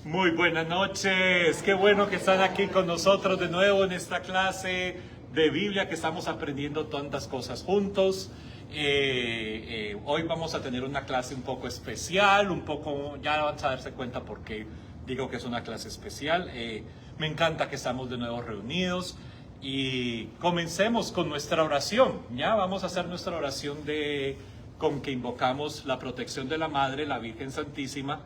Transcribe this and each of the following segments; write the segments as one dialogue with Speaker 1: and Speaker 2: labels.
Speaker 1: Muy buenas noches, qué bueno que están aquí con nosotros de nuevo en esta clase de Biblia que estamos aprendiendo tantas cosas juntos. Hoy vamos a tener una clase un poco especial, ya van a darse cuenta por qué digo que es una clase especial. Me encanta que estamos de nuevo reunidos y comencemos con nuestra oración. Ya vamos a hacer nuestra oración con que invocamos la protección de la Madre, la Virgen Santísima,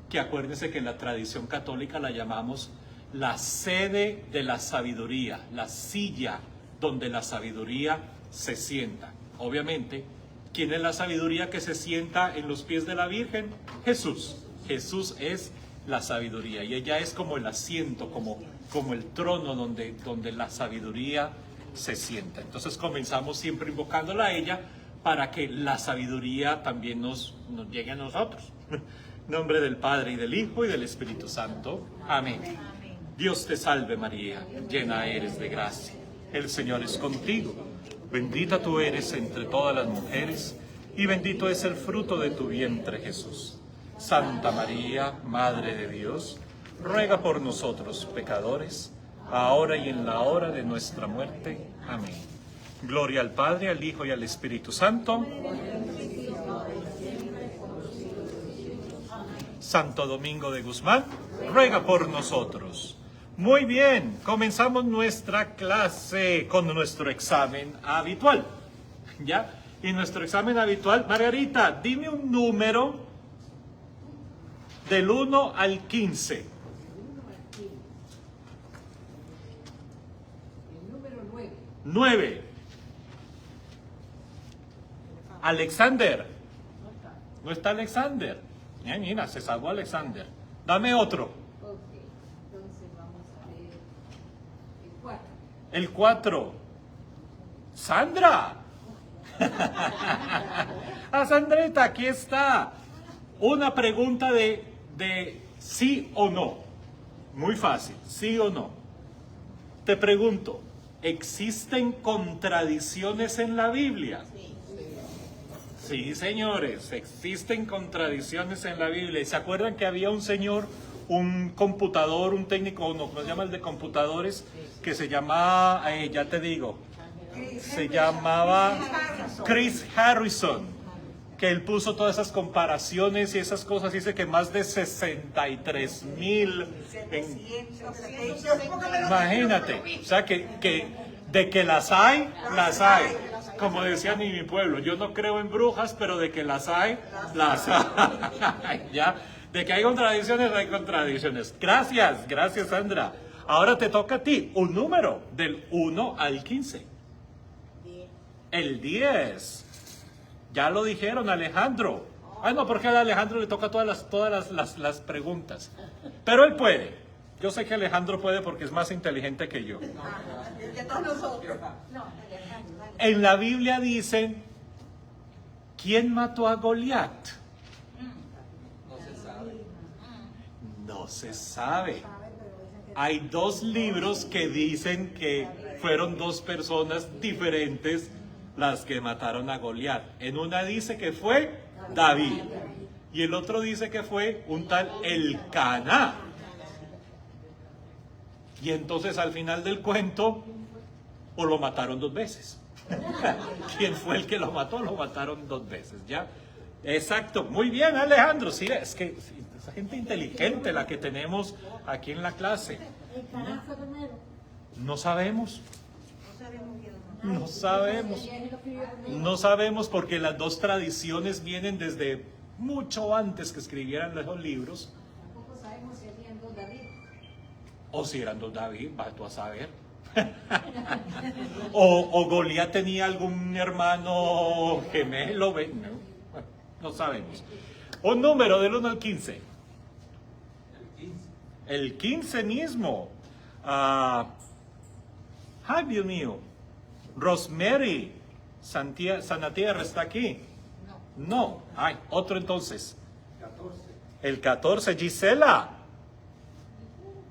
Speaker 1: que acuérdense que en la tradición católica la llamamos la sede de la sabiduría, la silla donde la sabiduría se sienta. Obviamente, ¿quién es la sabiduría que se sienta en los pies de la Virgen? Jesús. Jesús es la sabiduría y ella es como el asiento, como el trono donde la sabiduría se sienta. Entonces comenzamos siempre invocándola a ella para que la sabiduría también nos llegue a nosotros. En nombre del Padre, y del Hijo, y del Espíritu Santo. Amén. Dios te salve María, llena eres de gracia. El Señor es contigo. Bendita tú eres entre todas las mujeres, y bendito es el fruto de tu vientre, Jesús. Santa María, Madre de Dios, ruega por nosotros pecadores, ahora y en la hora de nuestra muerte. Amén. Gloria al Padre, al Hijo y al Espíritu Santo. Santo Domingo de Guzmán, ruega por nosotros. Muy bien, comenzamos nuestra clase con nuestro examen habitual. ¿Ya? Y nuestro examen habitual, Margarita, dime un número del 1 al 15.
Speaker 2: El número 9.
Speaker 1: 9. Alexander. ¿No está Alexander? Mira, se salvó Alexander. Dame otro.
Speaker 2: Ok, entonces vamos a ver el 4.
Speaker 1: El 4. ¡Sandra! Ah, Sandrita, aquí está. Una pregunta de sí o no. Muy fácil, sí o no. Te pregunto, ¿existen contradicciones en la Biblia? Sí, señores, existen contradicciones en la Biblia. ¿Y se acuerdan que había un señor, un computador, un técnico, no, ¿cómo se llama el de computadores? Que se llamaba, ya te digo, se llamaba Chris Harrison, que él puso todas esas comparaciones y esas cosas. Dice que más de 63,000. Imagínate, o sea que de que las hay, las hay. Como decían en mi pueblo, yo no creo en brujas, pero de que las hay, las hay. ¿Ya? De que hay contradicciones, hay contradicciones. Gracias Sandra. Ahora te toca a ti un número del 1 al 15.
Speaker 2: 10.
Speaker 1: El 10. Ya lo dijeron, Alejandro. Ah, no, porque a Alejandro le toca todas las preguntas. Pero él puede. Yo sé que Alejandro puede porque es más inteligente que yo.
Speaker 2: De todos nosotros.
Speaker 1: En la Biblia dicen, ¿quién mató a Goliat?
Speaker 3: No se sabe.
Speaker 1: No se sabe. Hay 2 libros que dicen que fueron 2 personas diferentes las que mataron a Goliat. En una dice que fue David y el otro dice que fue un tal Elcaná. Y entonces al final del cuento, o lo mataron 2 veces. ¿Quién fue el que lo mató? Lo mataron 2 veces, ¿ya? Exacto, muy bien Alejandro, sí, es que esa gente inteligente la que tenemos aquí en la clase. No sabemos. No sabemos porque las 2 tradiciones vienen desde mucho antes que escribieran esos libros.
Speaker 2: Tampoco sabemos si habían 2 David.
Speaker 1: O si eran 2 David, vas tú a saber. o Goliat tenía algún hermano gemelo, no sabemos. Un número del 1 al 15.
Speaker 3: El 15.
Speaker 1: El 15 mismo. Ay, Dios mío. Rosemary Sanatierra está aquí. No. Ay, otro entonces.
Speaker 3: 14.
Speaker 1: El 14, Gisela.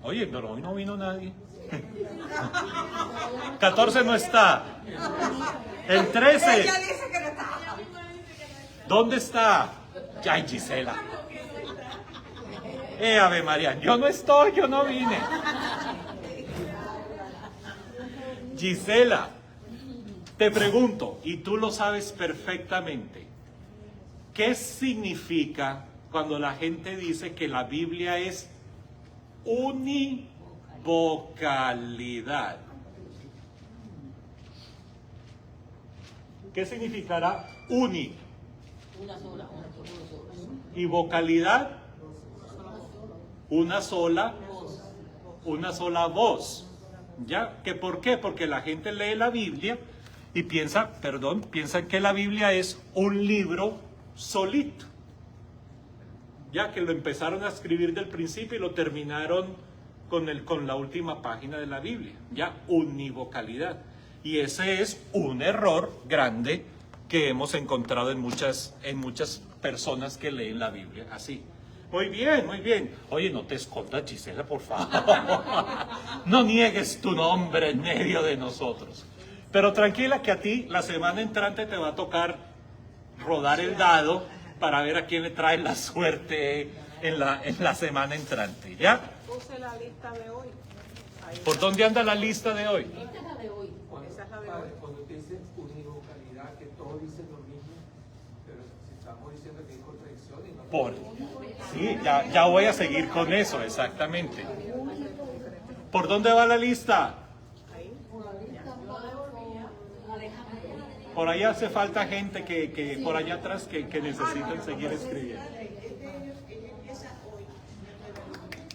Speaker 1: Oye, pero hoy no vino nadie. 14 no está. El 13.
Speaker 2: Ella dice que no está.
Speaker 1: ¿Dónde está? Ay, Gisela. Ave María, yo no estoy, yo no vine. Gisela, te pregunto, y tú lo sabes perfectamente, ¿qué significa cuando la gente dice que la Biblia es univocalidad? ¿Qué significará uni?
Speaker 4: Una sola.
Speaker 1: Y vocalidad, una sola voz. ¿Ya? ¿Que por qué? Porque la gente lee la Biblia y piensan que la Biblia es un libro solito. Ya que lo empezaron a escribir del principio y lo terminaron con la última página de la Biblia. Ya, univocalidad. Y ese es un error grande que hemos encontrado en muchas personas que leen la Biblia así. Muy bien, muy bien. Oye, no te escondas, Gisela, por favor. No niegues tu nombre en medio de nosotros. Pero tranquila que a ti la semana entrante te va a tocar rodar el dado para ver a quién le trae la suerte en la semana entrante. ¿Ya?
Speaker 5: Puse la lista de hoy. Ahí
Speaker 1: ¿Por dónde anda la lista de hoy?
Speaker 4: Esta es la de hoy.
Speaker 5: Esa es la de
Speaker 3: Padre,
Speaker 5: hoy.
Speaker 3: cuando usted dice univocalidad, que todos dicen lo mismo, pero si estamos diciendo que hay contradicción y no...
Speaker 1: Sí, ya voy a seguir con eso, exactamente. ¿Por dónde va la lista? Por allá hace falta gente que por allá atrás que necesitan seguir escribiendo.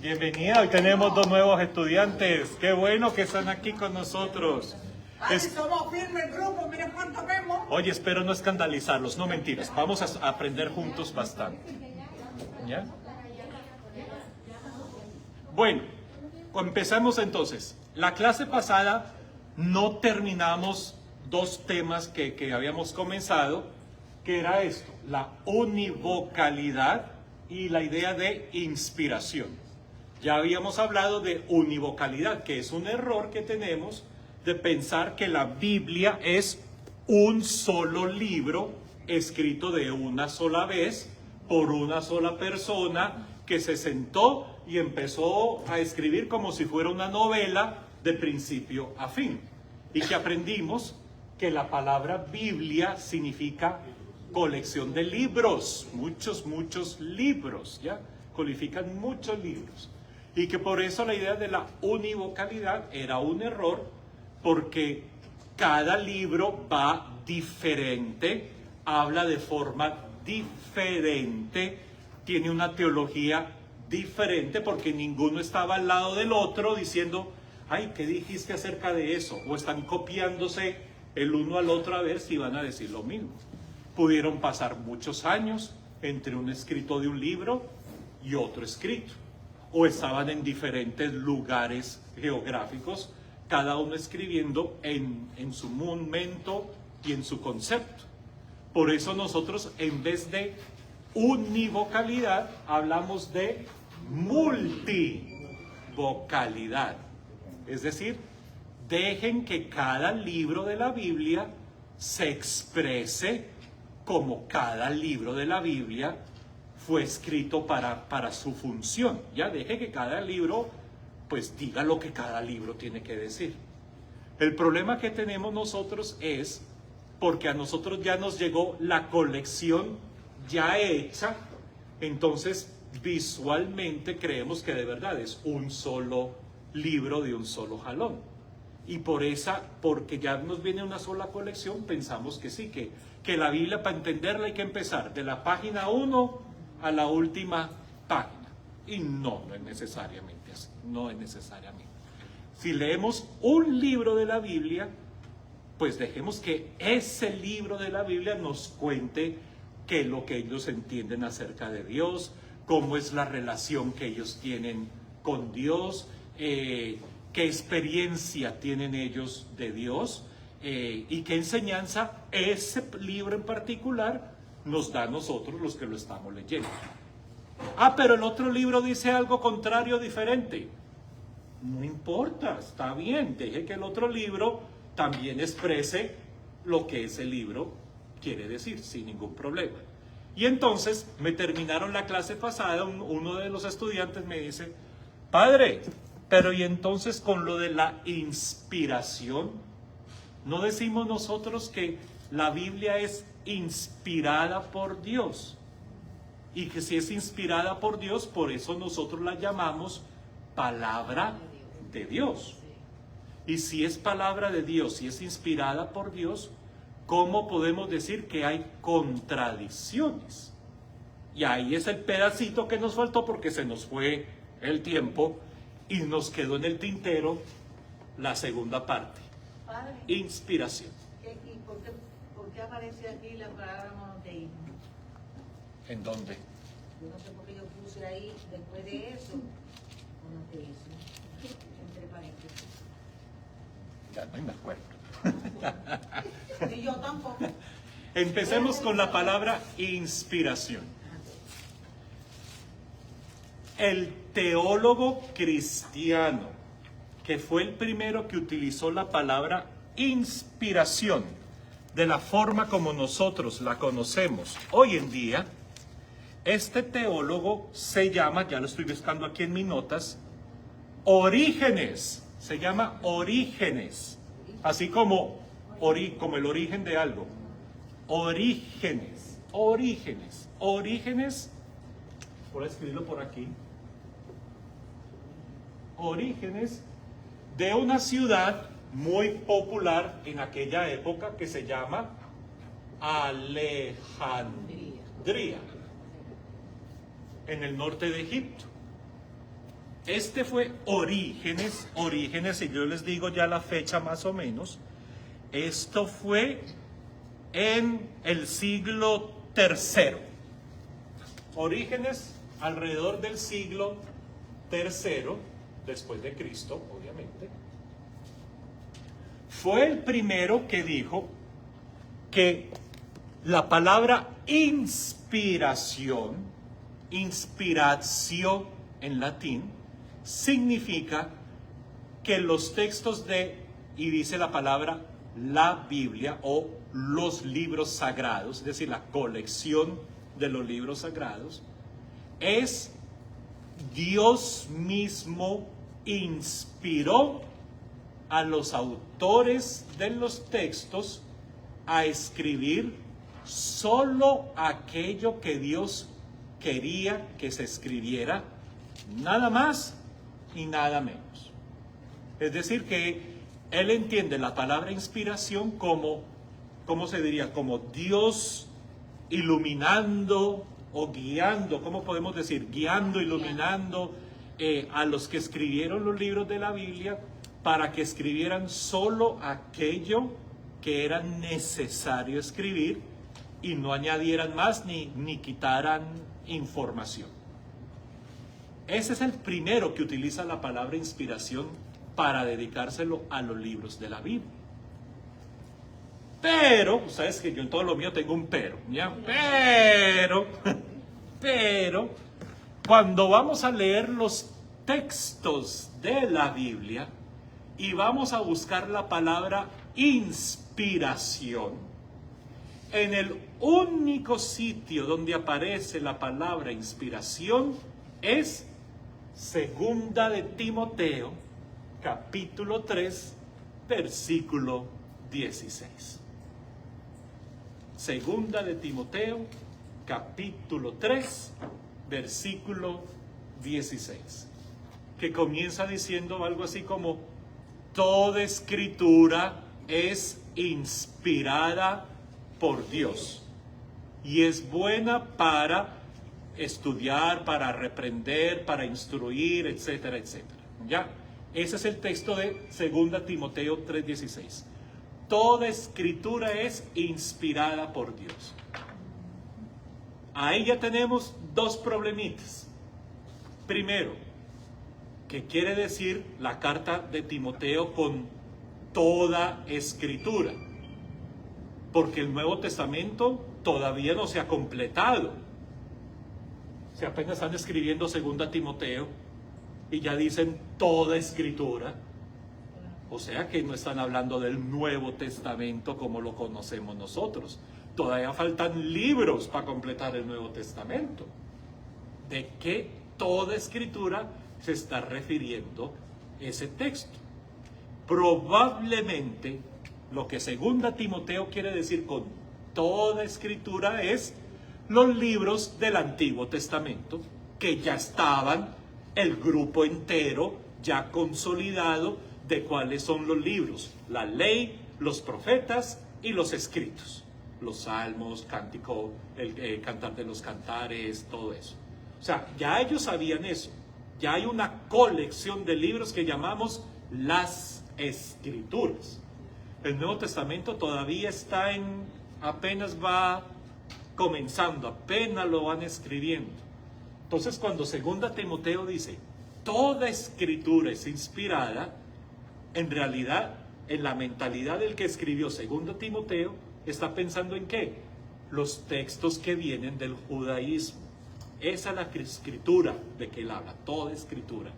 Speaker 1: Bienvenida, hoy tenemos 2 nuevos estudiantes. Qué bueno que están aquí con nosotros.
Speaker 5: Somos firmes el grupo, miren cuánto vemos.
Speaker 1: Oye, espero no escandalizarlos, no mentiras. Vamos a aprender juntos bastante. ¿Ya? Bueno, empezamos entonces. La clase pasada no terminamos 2 temas que habíamos comenzado, que era esto, la univocalidad y la idea de inspiración. Ya habíamos hablado de univocalidad, que es un error que tenemos de pensar que la Biblia es un solo libro escrito de una sola vez por una sola persona que se sentó y empezó a escribir como si fuera una novela de principio a fin. Y que aprendimos que la palabra Biblia significa colección de libros, muchos libros, ¿ya? Codifican muchos libros. Y que por eso la idea de la univocalidad era un error, porque cada libro va diferente, habla de forma diferente, tiene una teología diferente, porque ninguno estaba al lado del otro diciendo, ay, ¿qué dijiste acerca de eso? O están copiándose el uno al otro a ver si van a decir lo mismo. Pudieron pasar muchos años entre un escrito de un libro y otro escrito. O estaban en diferentes lugares geográficos, cada uno escribiendo en su momento y en su concepto. Por eso nosotros, en vez de univocalidad, hablamos de multivocalidad. Es decir, dejen que cada libro de la Biblia se exprese como cada libro de la Biblia fue escrito para su función. Ya deje que cada libro pues diga lo que cada libro tiene que decir. El problema que tenemos nosotros es porque a nosotros ya nos llegó la colección ya hecha, entonces visualmente creemos que de verdad es un solo libro de un solo jalón. Y porque ya nos viene una sola colección, pensamos que sí, que la Biblia, para entenderla, hay que empezar de la página 1 a la última página. Y no es necesariamente así, no es necesariamente. Si leemos un libro de la Biblia, pues dejemos que ese libro de la Biblia nos cuente qué es lo que ellos entienden acerca de Dios, cómo es la relación que ellos tienen con Dios, qué experiencia tienen ellos de Dios y qué enseñanza ese libro en particular nos da a nosotros los que lo estamos leyendo. Ah, pero el otro libro dice algo contrario, diferente. No importa, está bien, deje que el otro libro también exprese lo que ese libro quiere decir, sin ningún problema. Y entonces me terminaron la clase pasada, uno de los estudiantes me dice, padre, pero ¿y entonces con lo de la inspiración? ¿No decimos nosotros que la Biblia es inspirada por Dios? Y que si es inspirada por Dios, por eso nosotros la llamamos palabra de Dios. Y si es palabra de Dios y es inspirada por Dios, ¿cómo podemos decir que hay contradicciones? Y ahí es el pedacito que nos faltó porque se nos fue el tiempo y nos quedó en el tintero la segunda parte.
Speaker 4: Padre,
Speaker 1: Inspiración.
Speaker 4: ¿y por qué aparece aquí la palabra monoteísmo?
Speaker 1: ¿En dónde?
Speaker 4: Yo no sé por qué yo puse ahí, después de eso, monoteísmo, entre paréntesis.
Speaker 1: Ya no me acuerdo.
Speaker 4: Y yo tampoco.
Speaker 1: Empecemos con la palabra inspiración. El teólogo cristiano, que fue el primero que utilizó la palabra inspiración de la forma como nosotros la conocemos hoy en día, este teólogo se llama, ya lo estoy buscando aquí en mis notas, Orígenes. Se llama Orígenes, así como el origen de algo. Orígenes, voy a escribirlo por aquí. Orígenes de una ciudad muy popular en aquella época que se llama Alejandría, en el norte de Egipto. Este fue Orígenes, y yo les digo ya la fecha más o menos. Esto fue en el siglo III. Orígenes alrededor del siglo III, después de Cristo, obviamente. Fue el primero que dijo que la palabra inspiración, inspiratio en latín, significa que los textos y dice la palabra, la Biblia o los libros sagrados, es decir, la colección de los libros sagrados, es Dios mismo inspiró a los autores de los textos a escribir solo aquello que Dios quería que se escribiera, nada más y nada menos. Es decir, que él entiende la palabra inspiración como, ¿cómo se diría? Como Dios iluminando o guiando, ¿cómo podemos decir? Guiando, iluminando a los que escribieron los libros de la Biblia para que escribieran solo aquello que era necesario escribir y no añadieran más ni quitaran información. Ese es el primero que utiliza la palabra inspiración para dedicárselo a los libros de la Biblia. Pero, sabes que yo en todo lo mío tengo un pero, ¿ya? Pero, cuando vamos a leer los textos de la Biblia y vamos a buscar la palabra inspiración, en el único sitio donde aparece la palabra inspiración es Segunda de Timoteo, capítulo 3, versículo 16. Segunda de Timoteo, capítulo 3, versículo 16. Que comienza diciendo algo así como: toda escritura es inspirada por Dios y es buena para estudiar, para reprender, para instruir, etcétera, etcétera. ¿Ya? Ese es el texto de 2 Timoteo 3:16. Toda escritura es inspirada por Dios. Ahí ya tenemos dos problemitas. Primero, ¿qué quiere decir la carta de Timoteo con toda escritura? Porque el Nuevo Testamento todavía no se ha completado. Se apenas están escribiendo 2 Timoteo y ya dicen toda escritura. O sea que no están hablando del Nuevo Testamento como lo conocemos nosotros. todavía faltan libros para completar el Nuevo Testamento. ¿De qué toda escritura se está refiriendo ese texto? Probablemente lo que 2 Timoteo quiere decir con toda escritura es los libros del Antiguo Testamento, que ya estaban, el grupo entero ya consolidado de cuáles son los libros: la ley, los profetas y los escritos, los salmos, cántico, el cantar de los cantares, todo eso. O sea, ya ellos sabían eso. Ya hay una colección de libros que llamamos las Escrituras. El Nuevo Testamento todavía está apenas va comenzando, apenas lo van escribiendo. Entonces, cuando 2 Timoteo dice toda escritura es inspirada, en realidad, en la mentalidad del que escribió 2 Timoteo, está pensando en ¿qué? Los textos que vienen del judaísmo. Esa es la escritura de que él habla, toda escritura.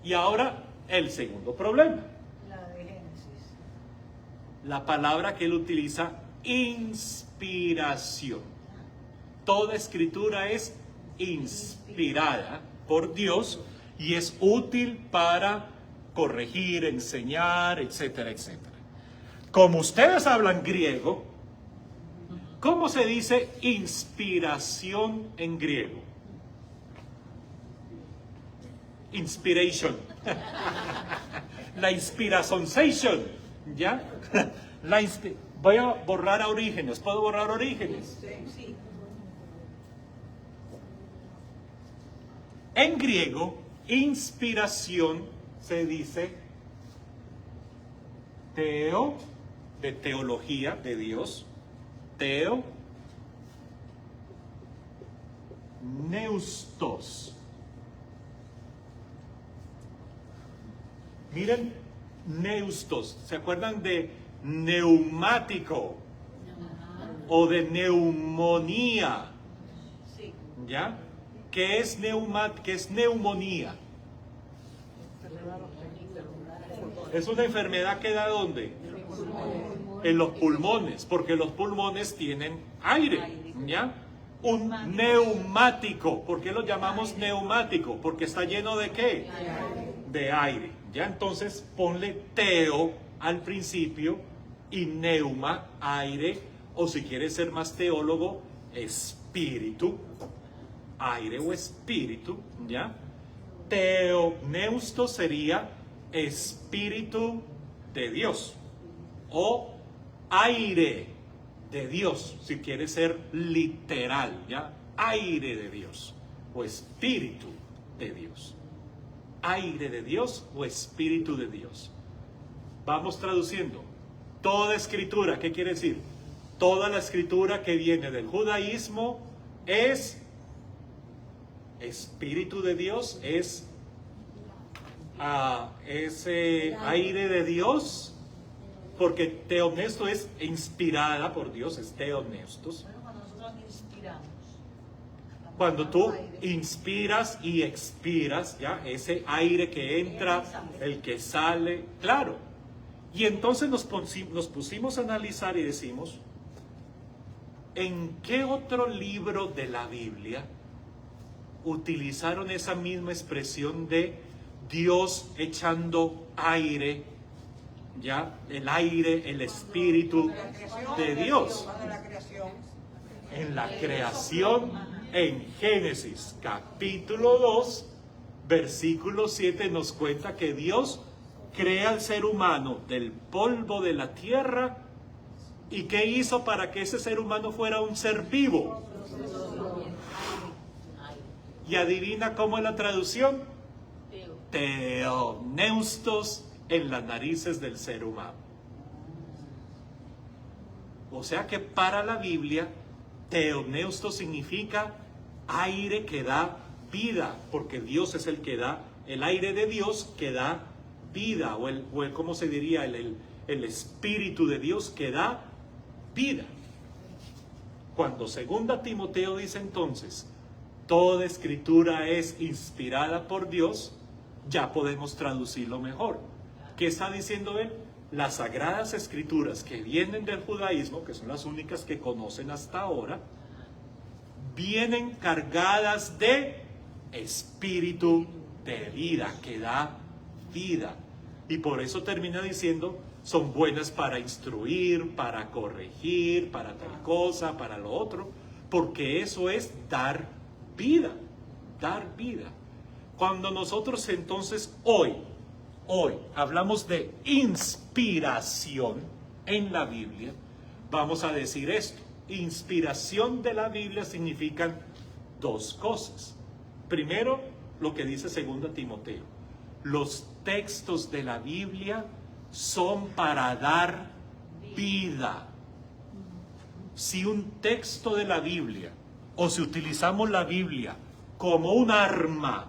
Speaker 1: Y ahora, el segundo problema.
Speaker 4: La de Génesis.
Speaker 1: La palabra que él utiliza, inspiración. Toda escritura es inspirada por Dios y es útil para corregir, enseñar, etcétera, etcétera. Como ustedes hablan griego, ¿cómo se dice inspiración en griego? Inspiration. La inspiración, ¿ya? Voy a borrar a Orígenes. ¿Puedo borrar Orígenes?
Speaker 5: Sí.
Speaker 1: En griego, inspiración se dice teo, de teología, de Dios, teo, neustos. Miren, neustos, ¿se acuerdan de neumático o de neumonía?
Speaker 4: Sí.
Speaker 1: ¿Ya? ¿Qué es neumonía? Es una enfermedad que da ¿dónde? En los pulmones, porque los pulmones tienen aire, ¿ya? Un neumático, ¿por qué lo llamamos neumático? Porque está lleno ¿de qué? De aire, ¿ya? Entonces ponle teo al principio y neuma, aire, o si quieres ser más teólogo, espíritu, aire o espíritu, ¿ya? Teoneusto sería espíritu de Dios o aire de Dios, si quiere ser literal, ¿ya? Aire de Dios o espíritu de Dios. Aire de Dios o espíritu de Dios. Vamos traduciendo. Toda escritura, ¿qué quiere decir? Toda la escritura que viene del judaísmo es espíritu de Dios, es ese aire de Dios, porque teonesto es inspirada por Dios, es teonestos.
Speaker 4: Bueno, cuando nosotros inspiramos.
Speaker 1: Cuando tú inspiras y expiras, ¿ya? Ese aire que entra, el que sale, claro. Y entonces nos pusimos a analizar y decimos, ¿en qué otro libro de la Biblia utilizaron esa misma expresión de Dios echando aire, ya? El aire, el espíritu de Dios. En la creación, en Génesis capítulo 2, versículo 7 nos cuenta que Dios crea al ser humano del polvo de la tierra. ¿Y qué hizo para que ese ser humano fuera un ser vivo? Y adivina cómo es la traducción. Teoneustos en las narices del ser humano. O sea que para la Biblia, teoneusto significa aire que da vida, porque Dios es el que da, el aire de Dios que da vida, o ¿cómo se diría? El espíritu de Dios que da vida. Cuando 2 Timoteo dice entonces, toda escritura es inspirada por Dios, ya podemos traducirlo mejor. ¿Qué está diciendo él? las sagradas escrituras que vienen del judaísmo, que son las únicas que conocen hasta ahora, vienen cargadas de espíritu de vida, que da vida. Y por eso termina diciendo, son buenas para instruir, para corregir, para tal cosa, para lo otro, porque eso es dar vida, dar vida. Cuando nosotros entonces hoy hablamos de inspiración en la Biblia, vamos a decir esto. Inspiración de la Biblia significan dos cosas. Primero, lo que dice 2 Timoteo. Los textos de la Biblia son para dar vida. Si un texto de la Biblia, o si utilizamos la Biblia como un arma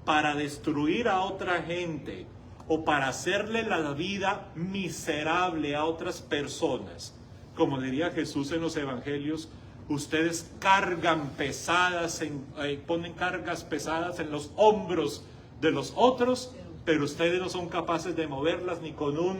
Speaker 1: para destruir a otra gente, o para hacerle la vida miserable a otras personas, como diría Jesús en los evangelios, ustedes cargan pesadas, ponen cargas pesadas en los hombros de los otros, pero ustedes no son capaces de moverlas ni con un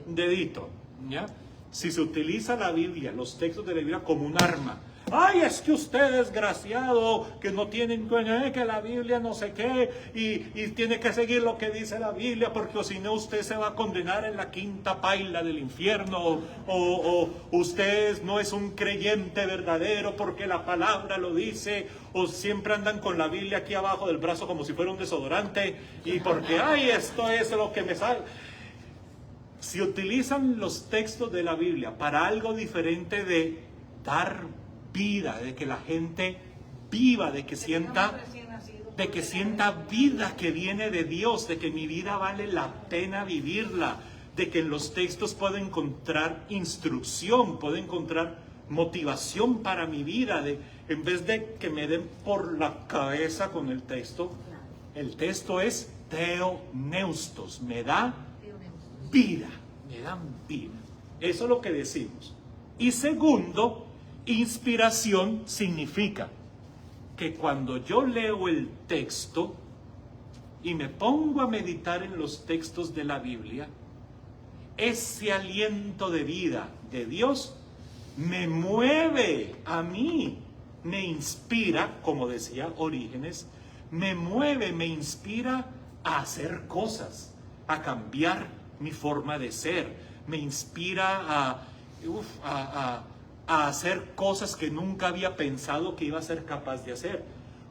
Speaker 1: dedito, ¿ya? Si se utiliza la Biblia, los textos de la Biblia como un arma, ay, es que usted desgraciado, que no tienen que la Biblia no sé qué, y tiene que seguir lo que dice la Biblia, porque si no usted se va a condenar en la quinta paila del infierno, o usted no es un creyente verdadero porque la palabra lo dice, o siempre andan con la Biblia aquí abajo del brazo como si fuera un desodorante, y porque, ay, esto es lo que me sale. Si utilizan los textos de la Biblia para algo diferente de dar vida, de que la gente viva, de que sienta vida que viene de Dios, de que mi vida vale la pena vivirla, de que en los textos puedo encontrar instrucción, puedo encontrar motivación para mi vida, en vez de que me den por la cabeza con el texto es theopneustos, me da vida, me dan vida. Eso es lo que decimos. Y segundo, inspiración significa que cuando yo leo el texto y me pongo a meditar en los textos de la Biblia, ese aliento de vida de Dios me mueve a mí, me inspira, como decía Orígenes, me mueve, me inspira a hacer cosas, a cambiar mi forma de ser, me inspira a hacer cosas que nunca había pensado que iba a ser capaz de hacer.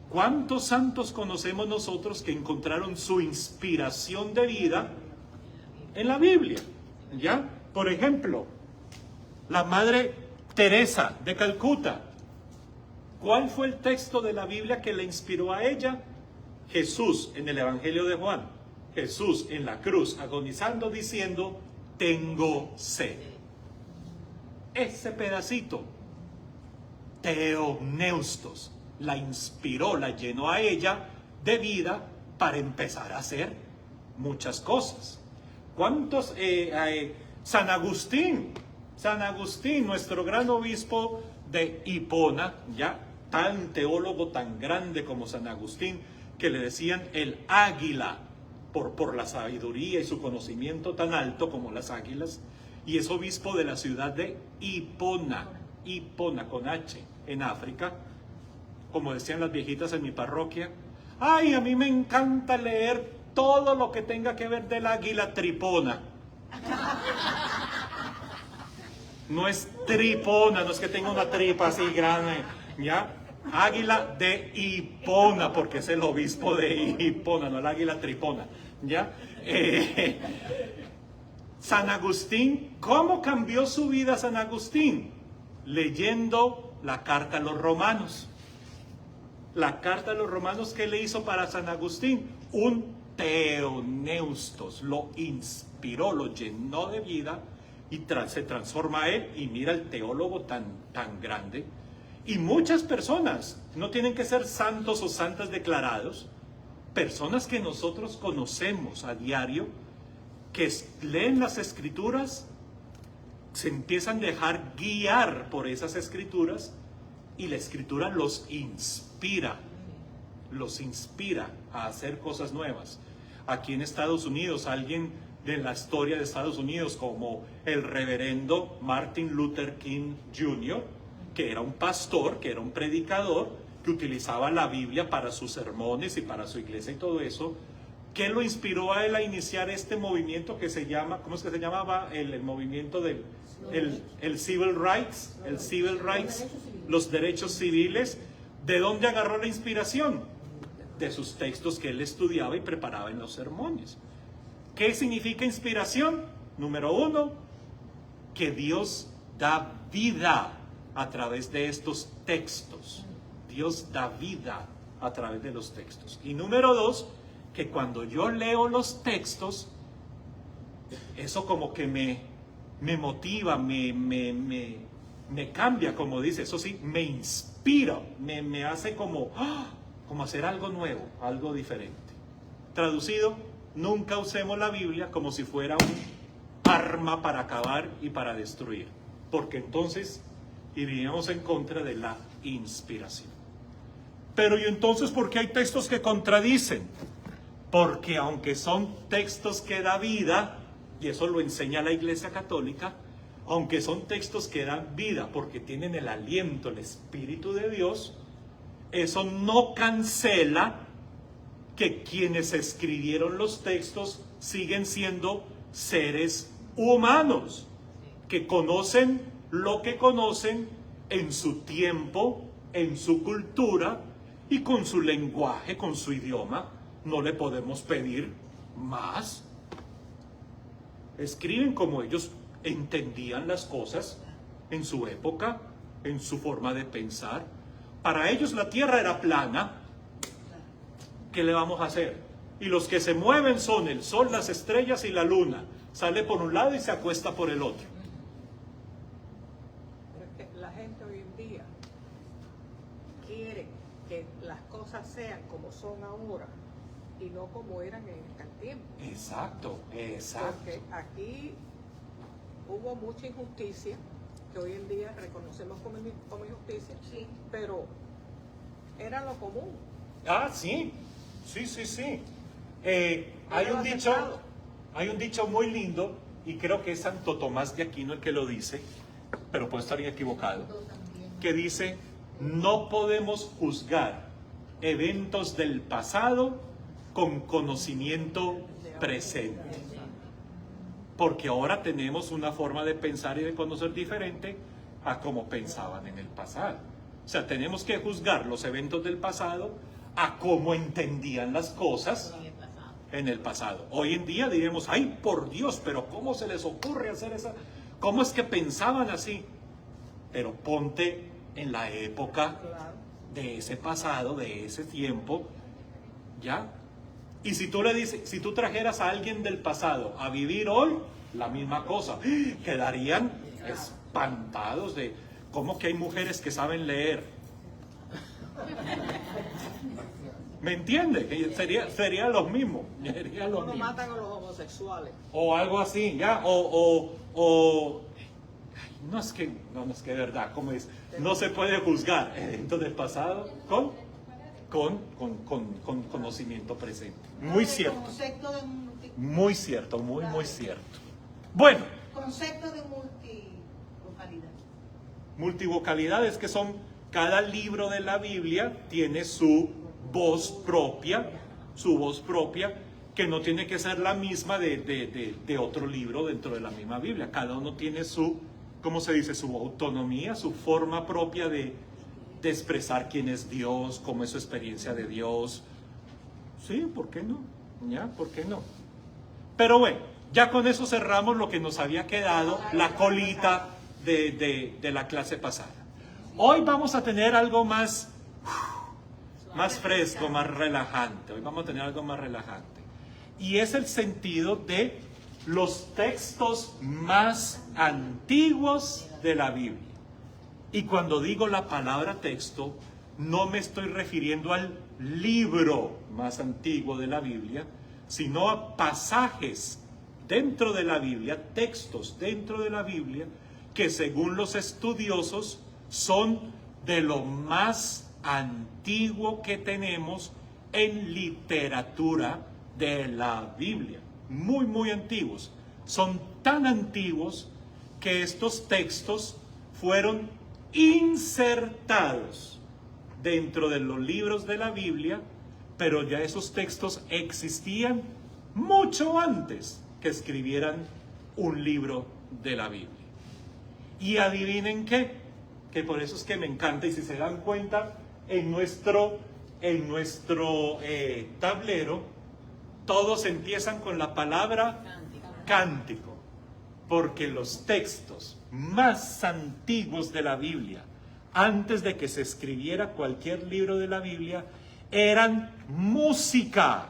Speaker 1: ¿Cuántos santos conocemos nosotros que encontraron su inspiración de vida en la Biblia? ¿Ya? Por ejemplo, la Madre Teresa de Calcuta. ¿Cuál fue el texto de la Biblia que le inspiró a ella? Jesús en el Evangelio de Juan. Jesús en la cruz agonizando diciendo, tengo sed. Ese pedacito, theopneustos, la inspiró, la llenó a ella de vida para empezar a hacer muchas cosas. ¿Cuántos? San Agustín, nuestro gran obispo de Hipona, ya tan teólogo tan grande como San Agustín, que le decían el águila, por la sabiduría y su conocimiento tan alto como las águilas, y es obispo de la ciudad de Hipona con H, en África. Como decían las viejitas en mi parroquia, ay, a mí me encanta leer todo lo que tenga que ver del águila tripona. No es tripona, no es que tenga una tripa así grande, ¿ya? Águila de Hipona, porque es el obispo de Hipona, no el águila tripona, ¿ya? San Agustín, ¿cómo cambió su vida San Agustín? Leyendo la carta a los romanos. La carta a los romanos, ¿qué le hizo para San Agustín? Un theopneustos, lo inspiró, lo llenó de vida y se transforma a él, y mira el teólogo tan grande. Y muchas personas, no tienen que ser santos o santas declarados, personas que nosotros conocemos a diario, que leen las escrituras, se empiezan a dejar guiar por esas escrituras, y la escritura los inspira a hacer cosas nuevas. Aquí en Estados Unidos alguien de la historia de Estados Unidos, como el reverendo Martin Luther King Jr., que era un pastor, que era un predicador, que utilizaba la Biblia para sus sermones y para su iglesia y todo eso. ¿Qué lo inspiró a él a iniciar este movimiento que se llama, ¿cómo es que se llamaba? El movimiento del el civil rights, los derechos civiles. ¿De dónde agarró la inspiración? De sus textos que él estudiaba y preparaba en los sermones. ¿Qué significa inspiración? Número 1, que Dios da vida a través de estos textos. Dios da vida a través de los textos. Y número 2, que cuando yo leo los textos, eso como que me motiva, me cambia, como dice, eso sí, me inspira, me hace como hacer algo nuevo, algo diferente. Traducido, nunca usemos la Biblia como si fuera un arma para acabar y para destruir, porque entonces iríamos en contra de la inspiración. Pero ¿y entonces por qué hay textos que contradicen? Porque aunque son textos que da vida, y eso lo enseña la Iglesia Católica, aunque son textos que dan vida porque tienen el aliento, el Espíritu de Dios, eso no cancela que quienes escribieron los textos siguen siendo seres humanos, que conocen lo que conocen en su tiempo, en su cultura y con su lenguaje, con su idioma. No le podemos pedir más. Escriben como ellos entendían las cosas en su época, en su forma de pensar. Para ellos la tierra era plana. ¿Qué le vamos a hacer? Y los que se mueven son el sol, las estrellas y la luna. Sale por un lado y se acuesta por el otro.
Speaker 5: Pero es que la gente hoy en día quiere que las cosas sean como son ahora y no como eran en aquel tiempo.
Speaker 1: Exacto.
Speaker 5: Porque aquí hubo mucha injusticia, que hoy en día reconocemos como injusticia,
Speaker 4: Sí.
Speaker 5: pero era lo común.
Speaker 1: Ah, sí. Sí. Hay un dicho muy lindo, y creo que es Santo Tomás de Aquino el que lo dice, pero puedo estar equivocado, que dice: no podemos juzgar eventos del pasado con conocimiento presente. Porque ahora tenemos una forma de pensar y de conocer diferente a como pensaban en el pasado. O sea, tenemos que juzgar los eventos del pasado a cómo entendían las cosas en el pasado. Hoy en día diremos: ay, por Dios, pero ¿cómo se les ocurre hacer esa? ¿Cómo es que pensaban así? Pero ponte en la época de ese pasado, de ese tiempo, ¿ya? Y si tú le dices, si tú trajeras a alguien del pasado a vivir hoy, la misma cosa, quedarían espantados de cómo que hay mujeres que saben leer. ¿Me entiende? Sería lo mismo. Sería lo
Speaker 5: No
Speaker 1: mismo.
Speaker 5: matan a los homosexuales.
Speaker 1: O algo así, ¿ya? No es que de verdad, como es, no se puede juzgar eventos del pasado con conocimiento presente. Muy cierto.
Speaker 4: Concepto de
Speaker 1: Muy cierto, muy cierto. Bueno,
Speaker 4: concepto de multivocalidad.
Speaker 1: multivocalidades, que son, cada libro de la Biblia tiene su voz propia, que no tiene que ser la misma de otro libro dentro de la misma Biblia. Cada uno tiene su, ¿cómo se dice?, su autonomía, su forma propia de expresar quién es Dios, cómo es su experiencia de Dios. Sí, ¿por qué no? ¿Ya? ¿Por qué no? Pero bueno, ya con eso cerramos lo que nos había quedado, la colita de la clase pasada. Hoy vamos a tener algo más fresco, más relajante. Hoy vamos a tener algo más relajante. Y es el sentido de los textos más antiguos de la Biblia. Y cuando digo la palabra texto, no me estoy refiriendo al libro más antiguo de la Biblia, sino a pasajes dentro de la Biblia, textos dentro de la Biblia, que según los estudiosos son de lo más antiguo que tenemos en literatura de la Biblia. muy antiguos. Son tan antiguos que estos textos fueron insertados dentro de los libros de la Biblia, pero ya esos textos existían mucho antes que escribieran un libro de la Biblia. Y adivinen qué, que por eso es que me encanta, y si se dan cuenta, en nuestro tablero, todos empiezan con la palabra cántico, porque los textos más antiguos de la Biblia, antes de que se escribiera cualquier libro de la Biblia, eran música,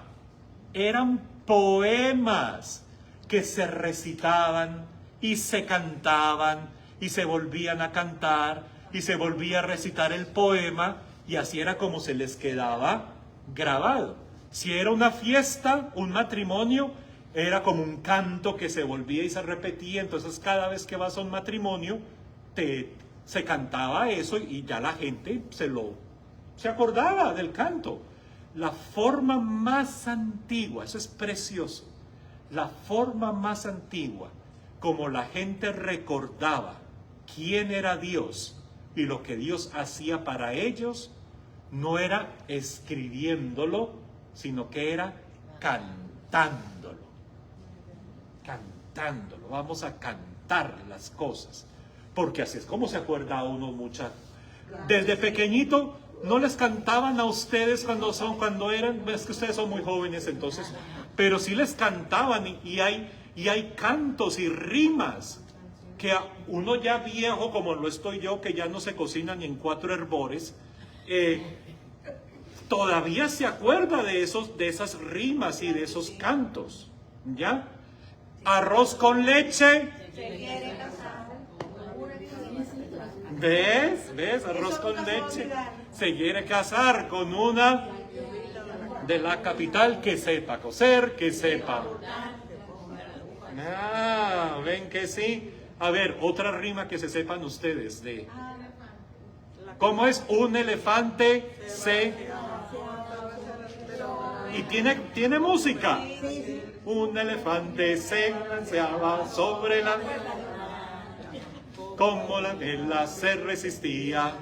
Speaker 1: eran poemas que se recitaban y se cantaban y se volvían a cantar y se volvía a recitar el poema, y así era como se les quedaba grabado. Si era una fiesta, un matrimonio, era como un canto que se volvía y se repetía. Entonces cada vez que vas a un matrimonio se cantaba eso y ya la gente se acordaba del canto. La forma más antigua, eso es precioso, la forma más antigua como la gente recordaba quién era Dios y lo que Dios hacía para ellos, no era escribiéndolo, sino que era cantándolo. Cantándolo. Vamos a cantar las cosas, porque así es como se acuerda uno mucha. Desde pequeñito no les cantaban a ustedes cuando eran, es que ustedes son muy jóvenes entonces, pero sí les cantaban, y hay cantos y rimas que a uno ya viejo como lo estoy yo, que ya no se cocina ni en 4 hervores, todavía se acuerda de esas rimas y de esos cantos, ¿ya? Arroz con leche. ¿Ves? Arroz con leche. Se quiere casar con una de la capital que sepa coser, que sepa. Ven que sí. A ver, otra rima que se sepan ustedes de... ¿Cómo es? Un elefante y tiene música. Un elefante se balanceaba sobre la... Como la vela se resistía.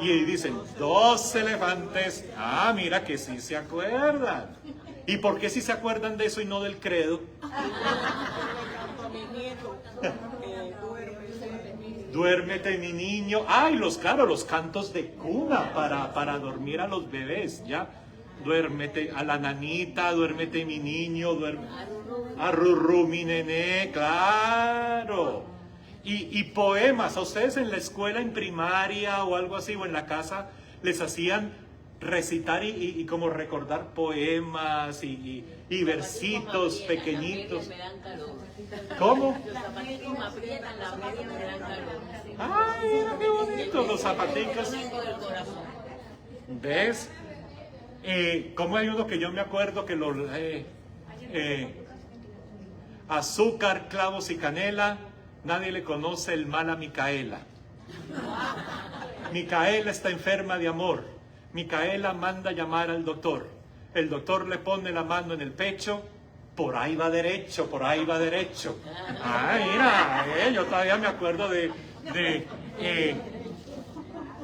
Speaker 1: Y ahí dicen, 2 elefantes. Mira que sí se acuerdan. ¿Y por qué sí se acuerdan de eso y no del credo? Duérmete, mi niño. Los cantos de cuna para dormir a los bebés, ¿ya? Duérmete, a la nanita, duérmete, mi niño, arrurú, mi nené, claro. Y poemas, a ustedes en la escuela, en primaria o algo así, o en la casa, les hacían recitar y como recordar poemas y versitos pequeñitos. ¿Cómo?
Speaker 4: Los zapatitos me aprietan la media, me dan calor.
Speaker 1: ¡Ay, qué bonito! Los zapaticos. ¿Ves? ¿Cómo hay uno que yo me acuerdo que azúcar, clavos y canela, nadie le conoce el mal a Micaela. Micaela está enferma de amor. Micaela manda llamar al doctor. El doctor le pone la mano en el pecho. Por ahí va derecho, por ahí va derecho. Mira, yo todavía me acuerdo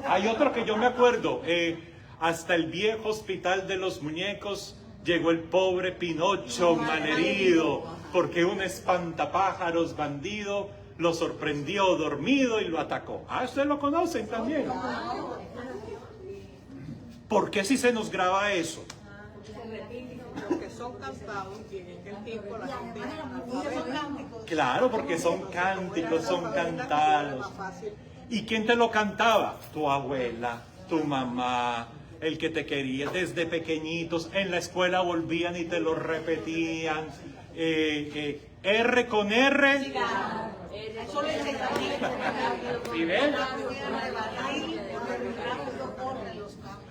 Speaker 1: hay otro que yo me acuerdo. Hasta el viejo hospital de los muñecos llegó el pobre Pinocho malherido, porque un espantapájaros bandido lo sorprendió dormido y lo atacó. Ustedes lo conocen también. ¿Por qué si se nos graba eso?
Speaker 5: Porque son cantados y en aquel tiempo la gente...
Speaker 1: Claro, porque son cánticos, son cantados. ¿Y quién te lo cantaba? Tu abuela, tu mamá, el que te quería desde pequeñitos. En la escuela volvían y te lo repetían. R con R. ¿Sí ven?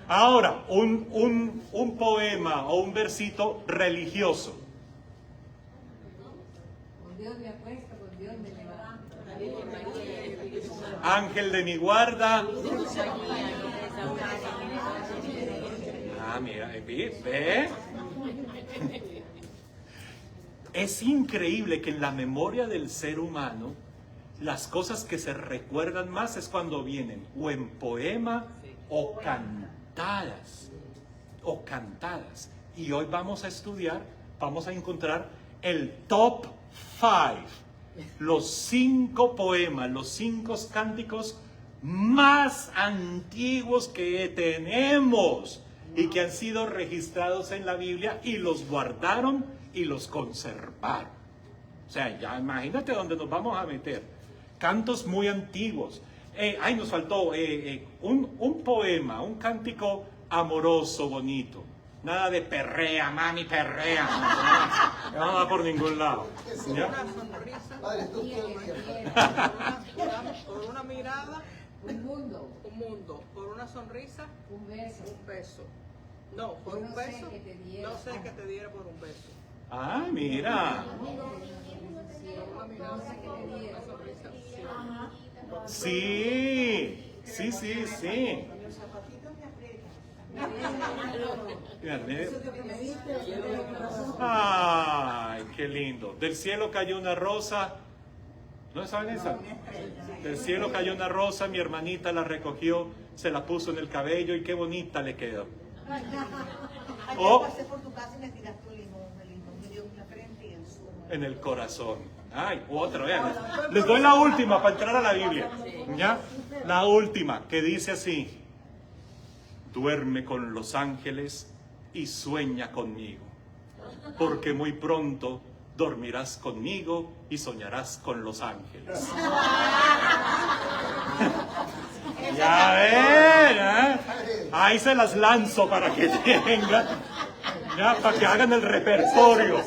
Speaker 1: Ahora, un poema o un versito religioso.
Speaker 2: Con Dios me acuesto, con Dios me levanto.
Speaker 1: Ángel de mi guarda. Mira, ¿ve? Es increíble que en la memoria del ser humano, las cosas que se recuerdan más es cuando vienen o en poema o cantadas. O cantadas. Y hoy vamos a estudiar, vamos a encontrar el top 5. Los 5 poemas, los 5 cánticos más antiguos que tenemos y que han sido registrados en la Biblia y los guardaron y los conservaron. O sea, ya imagínate dónde nos vamos a meter. Cantos muy antiguos. Nos faltó un poema, un cántico amoroso, bonito. Nada de perrea, mami, perrea. No va por ningún lado. ¿Ya?
Speaker 5: Una sonrisa,
Speaker 6: Padre, esto es todo el día.
Speaker 5: por una mirada,
Speaker 2: Un mundo,
Speaker 5: un mundo, por una sonrisa,
Speaker 2: un beso.
Speaker 5: un beso. No, por
Speaker 2: Yo
Speaker 5: un
Speaker 2: no sé
Speaker 5: beso,
Speaker 2: que te diera.
Speaker 5: no sé que te diera por un beso.
Speaker 1: Ah, mira.
Speaker 5: Por una mirada,
Speaker 2: No sé qué te diera.
Speaker 5: una sonrisa.
Speaker 1: Sí. Fíjate. Ay, qué lindo. Del cielo cayó una rosa. ¿No saben esa? Del cielo cayó una rosa, mi hermanita la recogió, se la puso en el cabello y qué bonita le quedó.
Speaker 4: Ayer pasé por tu casa y me tiraste un limón, el limón me dio en la frente y en su...
Speaker 1: En el corazón. Ay, otra, vean. Les doy la última para entrar a la Biblia. ¿Ya? La última, que dice así: duerme con los ángeles y sueña conmigo, porque muy pronto dormirás conmigo y soñarás con los ángeles. Ya ven, ¿eh? Ahí se las lanzo para que tengan, ya, para que hagan el repertorio.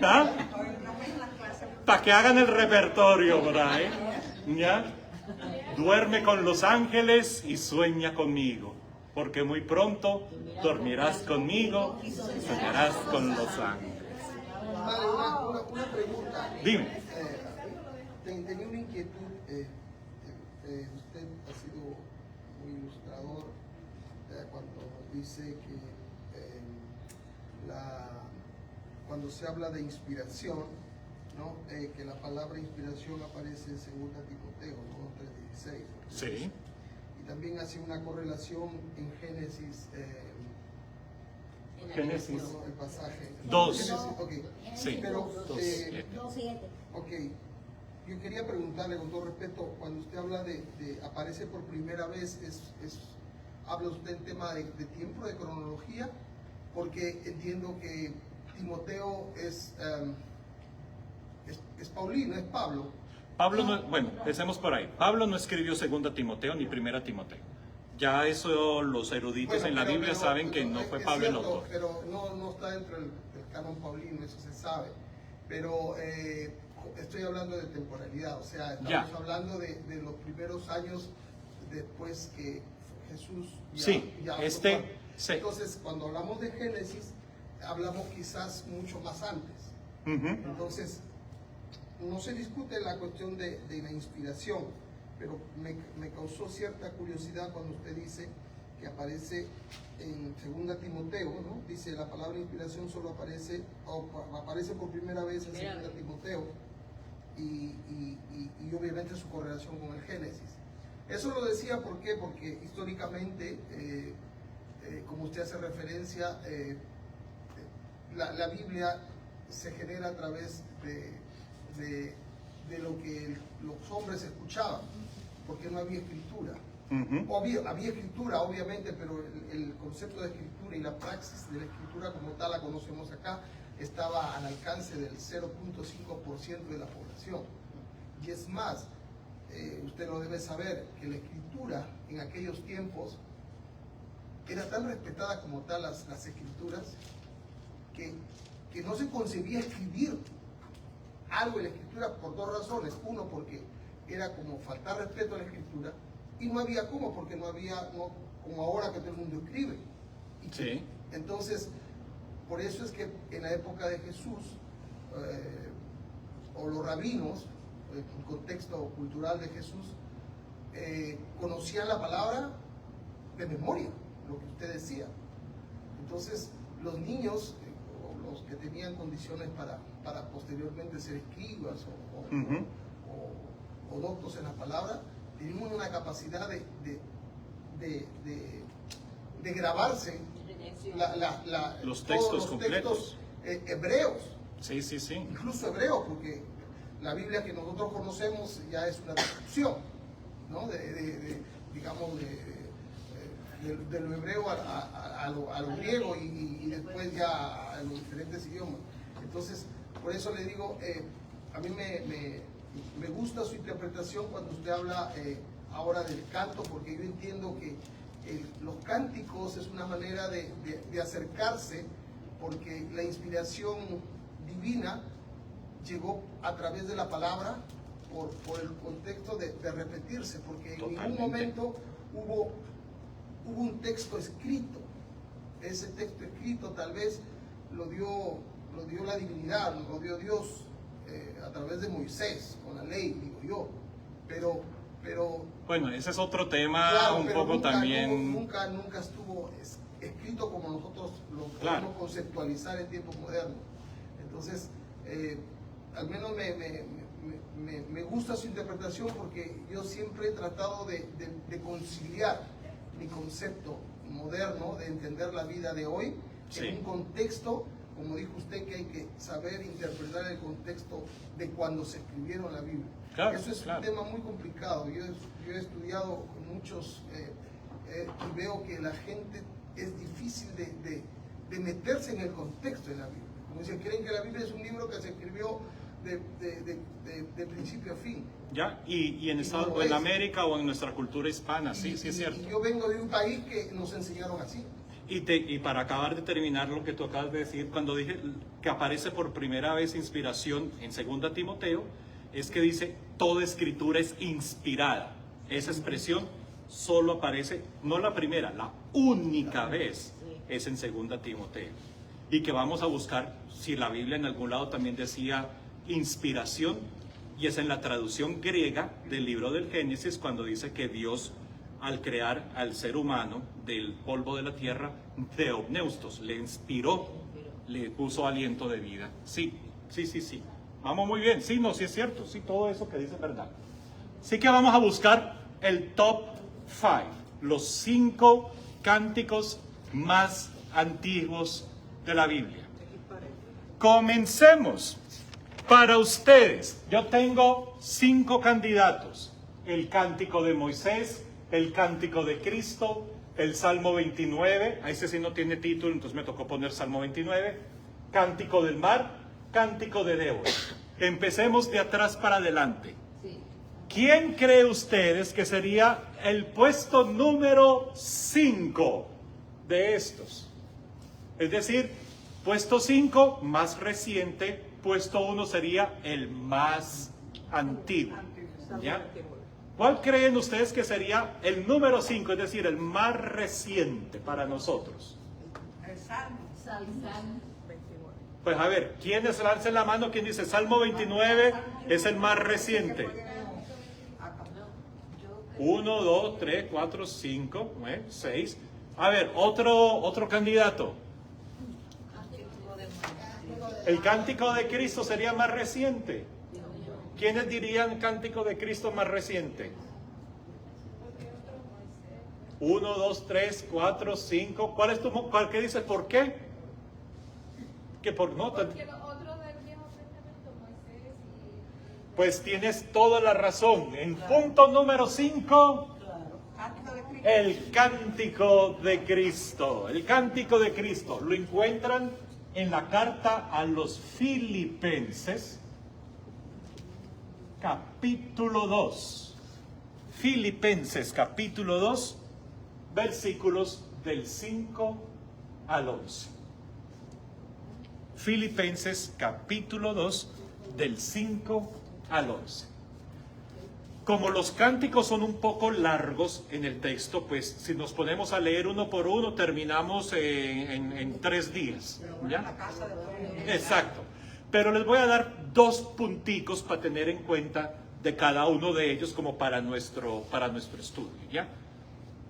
Speaker 1: ¿Ah? Para que hagan el repertorio por ahí. ¿Ya? Duerme con los ángeles y sueña conmigo, porque muy pronto dormirás conmigo y soñarás con los ángeles.
Speaker 6: Padre, una pregunta.
Speaker 1: Dime.
Speaker 6: Tenía una inquietud. Usted ha sido muy ilustrador cuando dice que cuando se habla de inspiración, ¿no? Que la palabra inspiración aparece en 2 Timoteo, ¿no? 3:16.
Speaker 1: Sí.
Speaker 6: Y también hace una correlación en Génesis.
Speaker 1: Génesis
Speaker 6: El pasaje.
Speaker 1: 2.
Speaker 6: Génesis, ok.
Speaker 1: Sí.
Speaker 6: Pero,
Speaker 4: 2:7.
Speaker 6: ok, yo quería preguntarle con todo respeto, cuando usted habla de aparece por primera vez, ¿habla usted en tema de tiempo, de cronología? Porque entiendo que Timoteo es Paulino, es Pablo.
Speaker 1: Pablo no, bueno, empecemos por ahí. Pablo no escribió 2 Timoteo ni 1 Timoteo. Ya eso los eruditos
Speaker 6: Bueno,
Speaker 1: en la
Speaker 6: pero-
Speaker 1: Biblia
Speaker 6: pero-
Speaker 1: saben que no fue
Speaker 6: es
Speaker 1: Pablo el
Speaker 6: cierto,
Speaker 1: autor.
Speaker 6: Pero no está dentro del canon paulino, eso se sabe. Pero estoy hablando de temporalidad, o sea, estamos
Speaker 1: Ya.
Speaker 6: hablando de los primeros años después que Jesús
Speaker 1: Sí,
Speaker 6: fue.
Speaker 1: sí.
Speaker 6: Entonces, cuando hablamos de Génesis, hablamos quizás mucho más antes.
Speaker 1: Ujú.
Speaker 6: Entonces, no se discute la cuestión de la inspiración, pero me causó cierta curiosidad cuando usted dice que aparece en 2 Timoteo, ¿no? Dice la palabra inspiración solo aparece por primera vez en 2 Timoteo y obviamente su correlación con el Génesis. Eso lo decía, ¿por qué? Porque históricamente, como usted hace referencia, la Biblia se genera a través de lo que los hombres escuchaban, porque no había escritura.
Speaker 1: Ujú.
Speaker 6: Había escritura, obviamente, pero el concepto de escritura y la praxis de la escritura como tal, la conocemos acá, estaba al alcance del 0.5% de la población. Y es más, usted lo debe saber, que la escritura en aquellos tiempos era tan respetada como tal, las escrituras, que no se concebía escribir algo en la escritura por 2 razones. Uno, porque era como faltar respeto a la escritura, y no había cómo, porque no había, como ahora que todo el mundo escribe.
Speaker 1: Sí.
Speaker 6: Entonces, por eso es que en la época de Jesús, o los rabinos, el contexto cultural de Jesús, conocían la palabra de memoria, lo que usted decía. Entonces, los niños, los que tenían condiciones para posteriormente ser escribas o doctos en la palabra, tenían una capacidad de grabarse
Speaker 1: Los textos
Speaker 6: todos
Speaker 1: completos.
Speaker 6: Hebreos,
Speaker 1: Sí, sí, sí.
Speaker 6: incluso hebreos, porque la Biblia que nosotros conocemos ya es una traducción, ¿no? Digamos, de lo hebreo a lo griego y después ya a los diferentes idiomas. Entonces, por eso le digo, a mí me gusta su interpretación cuando usted habla ahora del canto, porque yo entiendo que los cánticos es una manera de acercarse, porque la inspiración divina llegó a través de la palabra por el contexto de repetirse, porque en ningún momento hubo un texto escrito. Ese texto escrito tal vez lo dio la divinidad, lo dio Dios a través de Moisés, con la ley, digo yo, pero
Speaker 1: Bueno, ese es otro tema,
Speaker 6: claro,
Speaker 1: un
Speaker 6: pero
Speaker 1: poco también.
Speaker 6: nunca estuvo escrito como nosotros lo
Speaker 1: Claro.
Speaker 6: podemos conceptualizar en tiempos modernos. Entonces, al menos me gusta su interpretación, porque yo siempre he tratado de conciliar mi concepto moderno de entender la vida de hoy
Speaker 1: Sí.
Speaker 6: en un contexto, como dijo usted, que hay que saber interpretar el contexto de cuando se escribieron la Biblia.
Speaker 1: Claro,
Speaker 6: Eso es
Speaker 1: claro.
Speaker 6: un tema muy complicado. Yo he estudiado con muchos y veo que la gente es difícil de meterse en el contexto de la Biblia. Como dicen, creen que la Biblia es un libro que se escribió de principio a fin.
Speaker 1: ¿Ya? Y en,
Speaker 6: no lo
Speaker 1: en
Speaker 6: es.
Speaker 1: América o en nuestra cultura hispana, sí, sí es cierto.
Speaker 6: Y yo vengo de un país que nos enseñaron así.
Speaker 1: Y para acabar de terminar lo que tú acabas de decir, cuando dije que aparece por primera vez inspiración en 2 Timoteo, es que dice, toda escritura es inspirada. Esa expresión solo aparece, no la primera, la única vez es en 2 Timoteo. Y que vamos a buscar si la Biblia en algún lado también decía inspiración, y es en la traducción griega del libro del Génesis, cuando dice que Dios, al crear al ser humano del polvo de la tierra, theopneustos, le inspiró, le puso aliento de vida. Sí, sí, sí, sí. Vamos muy bien. Sí, no, sí es cierto. Sí, todo eso que dice es verdad. Así que vamos a buscar el top 5, los 5 cánticos más antiguos de la Biblia. Comencemos. Para ustedes, yo tengo 5 candidatos. El cántico de Moisés, el cántico de Cristo, el Salmo 29, a ese sí no tiene título, entonces me tocó poner Salmo 29, cántico del mar, cántico de Débora. Empecemos de atrás para adelante.
Speaker 2: Sí.
Speaker 1: ¿Quién cree ustedes que sería el puesto número 5 de estos? Es decir, puesto 5 más reciente, puesto 1 sería el más antiguo. ¿Ya? ¿Cuál creen ustedes que sería el número 5, es decir, el más reciente para nosotros?
Speaker 4: El Salmo.
Speaker 2: Salmo.
Speaker 1: Pues a ver, ¿quiénes lancen la mano? ¿Quién dice Salmo 29 es el más reciente? 1, 2, 3, 4, 5, 6. A ver, otro candidato. El cántico de Cristo sería más reciente. ¿Quiénes dirían cántico de Cristo más reciente? 1, 2, 3, 4, 5. ¿Cuál es cuál que dices? ¿Por qué? Que por no.
Speaker 7: Porque otro del Viejo Testamento, Moisés y...
Speaker 1: Pues tienes toda la razón. En punto número 5, el cántico de Cristo. El cántico de Cristo. Lo encuentran en la carta a los Filipenses, capítulo 2. Filipenses, capítulo 2, versículos del 5 al 11. Filipenses, capítulo 2, del 5 al 11. Como los cánticos son un poco largos en el texto, pues si nos ponemos a leer uno por uno, terminamos en 3 días. ¿Ya? Exacto. Pero les voy a dar 2 punticos para tener en cuenta de cada uno de ellos como para nuestro estudio. ¿Ya?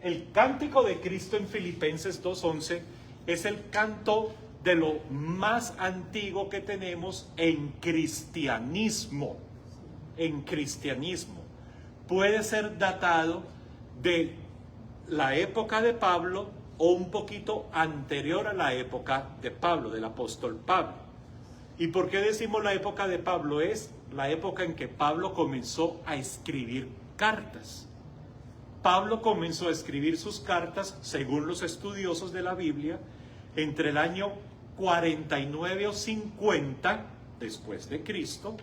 Speaker 1: El cántico de Cristo en Filipenses 2:11 es el canto de lo más antiguo que tenemos en cristianismo. En cristianismo. Puede ser datado de la época de Pablo o un poquito anterior a la época de Pablo, del apóstol Pablo. ¿Y por qué decimos la época de Pablo? Es la época en que Pablo comenzó a escribir cartas. Pablo comenzó a escribir sus cartas, según los estudiosos de la Biblia, entre el año 49 o 50 después de Cristo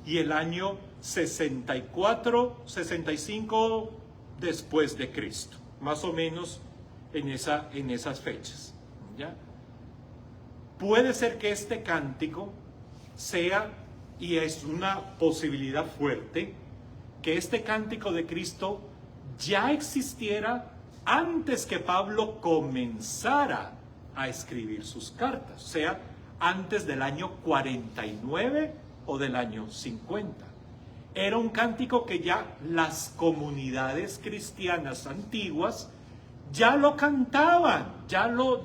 Speaker 1: y el año 64, 65 después de Cristo, más o menos en esas fechas, ¿ya? Puede ser que este cántico sea, y es una posibilidad fuerte, que este cántico de Cristo ya existiera antes que Pablo comenzara a escribir sus cartas, o sea, antes del año 49 o del año 50. Era un cántico que ya las comunidades cristianas antiguas ya lo cantaban, ya lo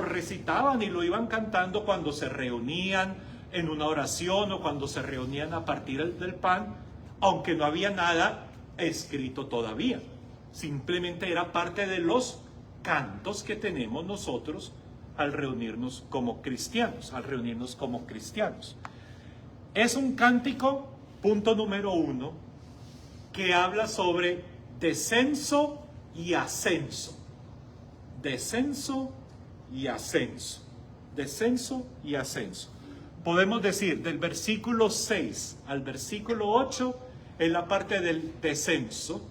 Speaker 1: recitaban y lo iban cantando cuando se reunían en una oración o cuando se reunían a partir del pan, aunque no había nada escrito todavía. Simplemente era parte de los cantos que tenemos nosotros al reunirnos como cristianos, Es un cántico, punto número 1, que habla sobre descenso y ascenso. Descenso y ascenso. Descenso y ascenso. Podemos decir del versículo 6 al versículo 8 en la parte del descenso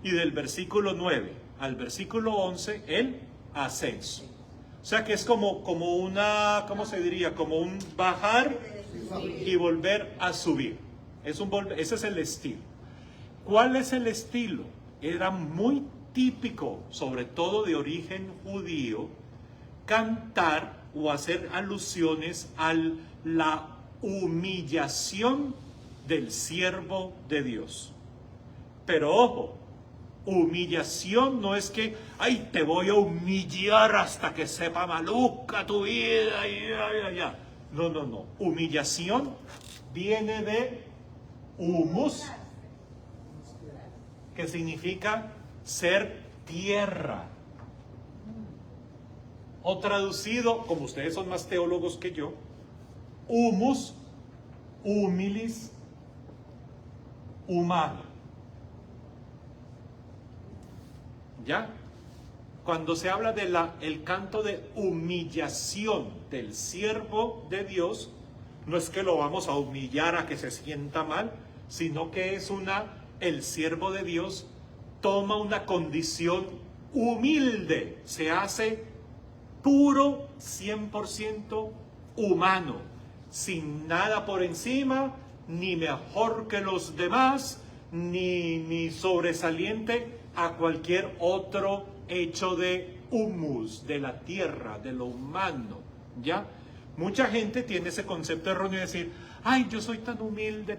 Speaker 1: y del versículo 9 al versículo 11 el ascenso. O sea que es como una, ¿cómo se diría? Como un bajar y volver a subir. Ese es el estilo. ¿Cuál es el estilo? Era muy típico, sobre todo de origen judío, cantar o hacer alusiones a la humillación del siervo de Dios. Pero ojo, humillación no es que, ay, te voy a humillar hasta que sepa maluca tu vida. Ya. No. Humillación viene de humus, que significa ser tierra. O traducido, como ustedes son más teólogos que yo, humus, humilis, humano. ¿Ya? Cuando se habla de el canto de humillación del siervo de Dios, no es que lo vamos a humillar a que se sienta mal, sino que es el siervo de Dios toma una condición humilde, se hace puro, 100% humano, sin nada por encima, ni mejor que los demás, ni sobresaliente a cualquier otro hecho de humus, de la tierra, de lo humano, ¿ya? Mucha gente tiene ese concepto erróneo de decir, ay, yo soy tan humilde,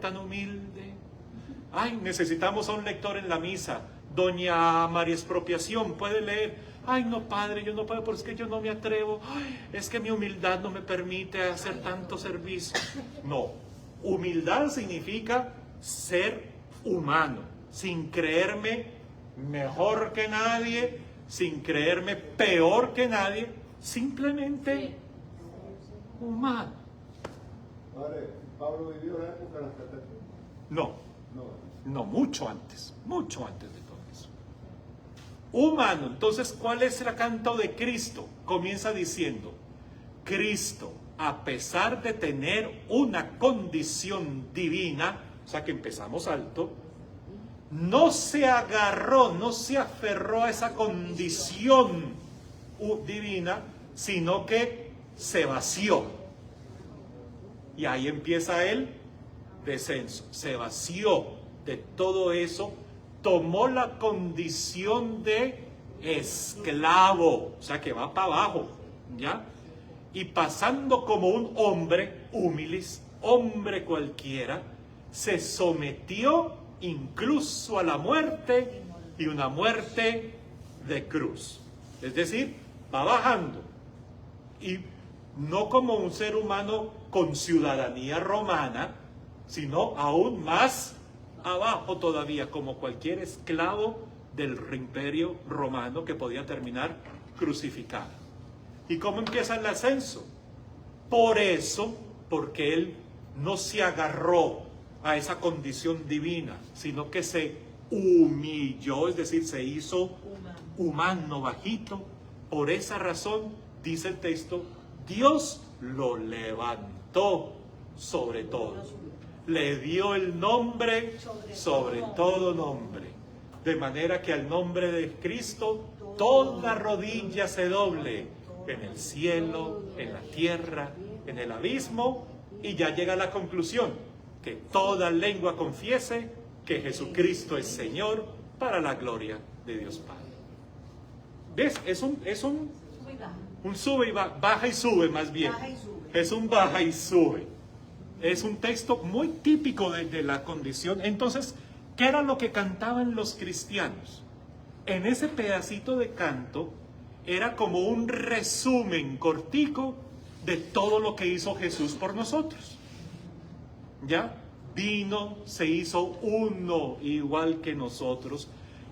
Speaker 1: ay, necesitamos a un lector en la misa, doña María Expropiación, puede leer, ay, no, padre, yo no puedo, porque es que yo no me atrevo, ay, es que mi humildad no me permite hacer tanto servicio. No, humildad significa ser humano, sin creerme mejor que nadie, sin creerme peor que nadie, simplemente humano.
Speaker 8: Padre, ¿Pablo vivió la época de las catacumbas? No,
Speaker 1: mucho antes de todo eso. Humano. Entonces, ¿cuál es el canto de Cristo? Comienza diciendo, Cristo, a pesar de tener una condición divina, o sea que empezamos alto, no se agarró, no se aferró a esa condición divina, sino que se vació. Y ahí empieza el descenso. Se vació de todo eso, tomó la condición de esclavo, o sea que va para abajo, ¿ya? Y pasando como un hombre, humilis, hombre cualquiera, se sometió incluso a la muerte, y una muerte de cruz. Es decir, va bajando y no como un ser humano con ciudadanía romana, sino aún más abajo todavía, como cualquier esclavo del imperio romano que podía terminar crucificado. ¿Y cómo empieza el ascenso? Por eso, porque él no se agarró a esa condición divina, sino que se humilló, es decir, se hizo humano, bajito. Por esa razón, dice el texto, Dios lo levantó sobre todo. Le dio el nombre sobre todo nombre. De manera que al nombre de Cristo, toda rodilla se doble en el cielo, en la tierra, en el abismo, y ya llega a la conclusión, que toda lengua confiese que Jesucristo es Señor para la gloria de Dios Padre. ¿Ves? Es un sube y baja y sube más bien. Es un baja y sube. Es un texto muy típico de la condición. Entonces, ¿qué era lo que cantaban los cristianos? En ese pedacito de canto era como un resumen cortico de todo lo que hizo Jesús por nosotros. ¿Ya? Vino, se hizo uno igual que nosotros,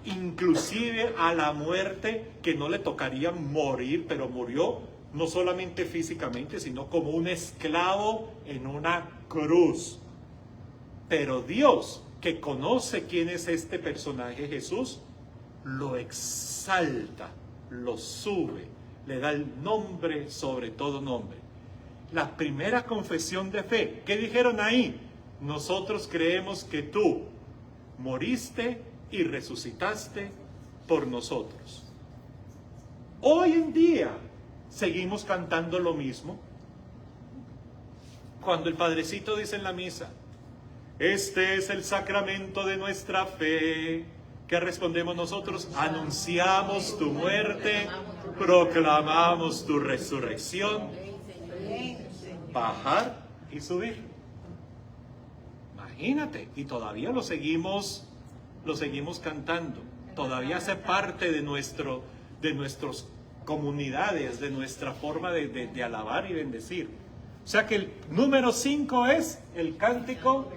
Speaker 1: inclusive a la muerte que no le tocaría morir, pero murió no solamente físicamente, sino como un esclavo en una cruz. Pero Dios, que conoce quién es este personaje Jesús, lo exalta, lo sube, le da el nombre sobre todo nombre. La primera confesión de fe, ¿qué dijeron ahí? Nosotros creemos que tú moriste y resucitaste por nosotros. Hoy en día seguimos cantando lo mismo. Cuando el Padrecito dice en la misa, este es el sacramento de nuestra fe, ¿qué respondemos nosotros? Anunciamos tu muerte, proclamamos tu resurrección. Bajar y subir. Imagínate, y todavía lo seguimos cantando. Todavía hace parte de nuestras comunidades, de nuestra forma de alabar y bendecir. O sea que el número 5 es el cántico